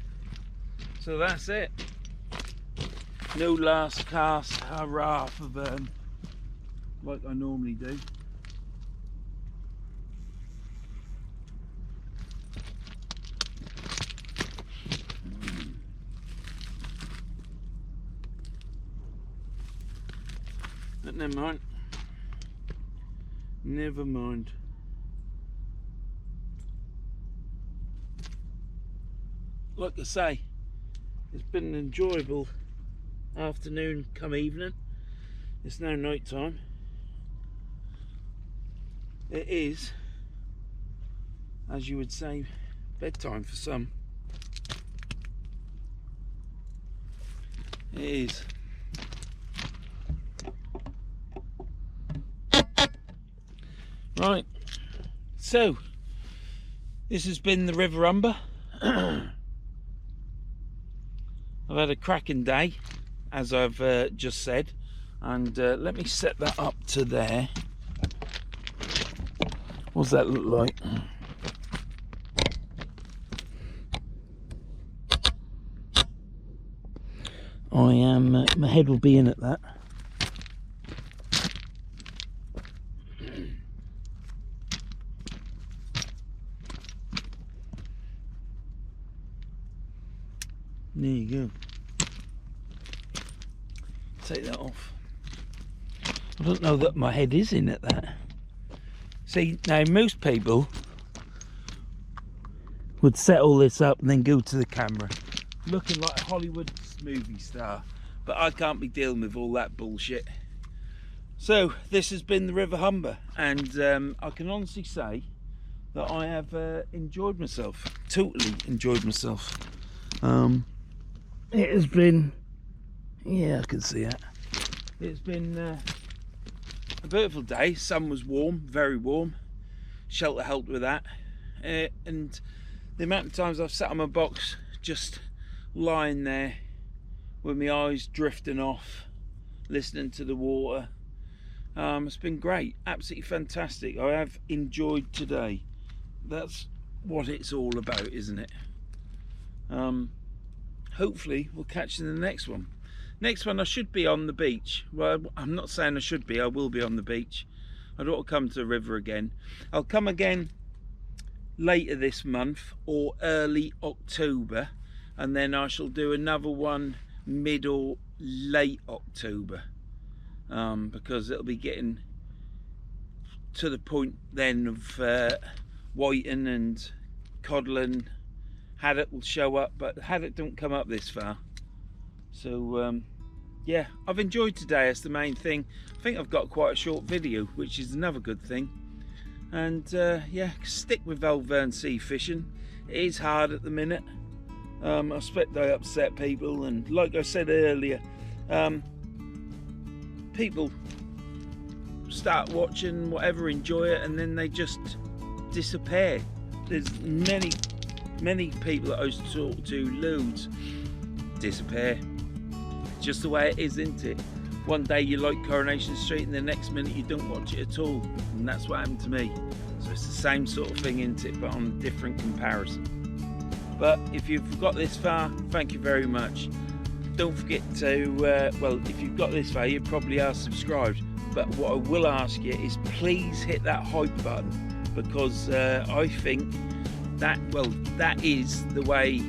So that's it. No last cast, hurrah for Vern, like I normally do. But never mind. Never mind. Like I say, it's been an enjoyable afternoon come evening. It's now night time. It is, as you would say, bedtime for some. It is. Right, so this has been the River Humber. I've had a cracking day, as I've just said, and let me set that up to there. What's that look like? I am, my head will be in at that. There you go. Take that off. I don't know that my head is in at that. See, now most people would set all this up and then go to the camera looking like a Hollywood movie star, but I can't be dealing with all that bullshit. So this has been the River Humber, and I can honestly say that I have enjoyed myself, totally enjoyed myself. It has been, yeah, I can see it. It's been a beautiful day. Sun was warm, very warm. Shelter helped with that. And the amount of times I've sat on my box, just lying there with my eyes drifting off, listening to the water. It's been great, absolutely fantastic. I have enjoyed today. That's what it's all about, isn't it? Hopefully we'll catch you in the next one. Next one I should be on the beach. Well, I'm not saying I should be, I will be on the beach. I don't want to come to the river again. I'll come again later this month or early October, and then I shall do another one mid or late October, because it'll be getting to the point then of whiting and codling. Haddock will show up, but haddock don't come up this far. So yeah, I've enjoyed today. That's the main thing. I think I've got quite a short video, which is another good thing. And yeah, stick with old Verns sea fishing. It is hard at the minute. I expect I upset people, and like I said earlier, people start watching whatever, enjoy it, and then they just disappear. There's many people that I used to talk to, loads, disappear. It's just the way it is, isn't it? One day you like Coronation Street and the next minute you don't watch it at all, and that's what happened to me. So it's the same sort of thing, isn't it, but on a different comparison. But if you've got this far, thank you very much. Don't forget to, well, if you've got this far, you probably are subscribed. But what I will ask you is please hit that hype button, because I think that, well, that is the way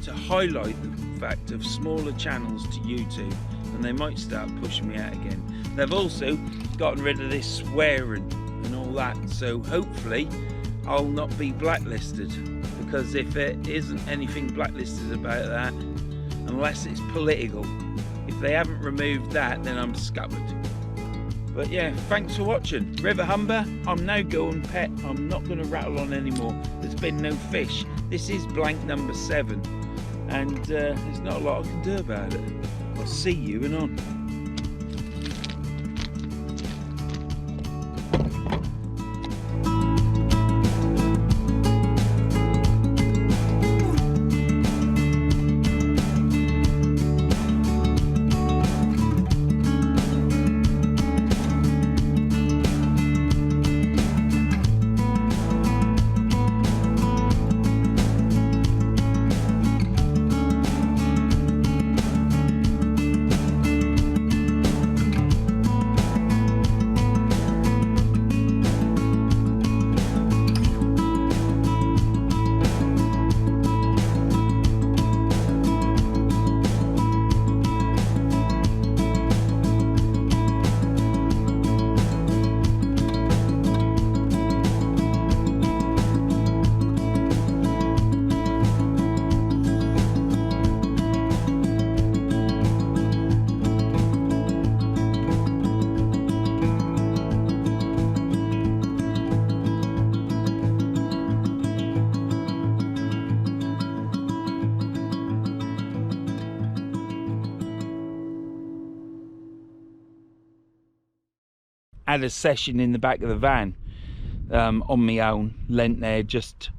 to highlight the fact of smaller channels to YouTube, and they might start pushing me out again. They've also gotten rid of this swearing and all that, so hopefully I'll not be blacklisted, because if it isn't anything blacklisted about that, unless it's political, if they haven't removed that, then I'm scuppered. But yeah, thanks for watching. River Humber, I'm now going pet. I'm not going to rattle on anymore. There's been no fish. This is blank number 7, and there's not a lot I can do about it. I'll see you in on. Had a session in the back of the van on my own, lent there just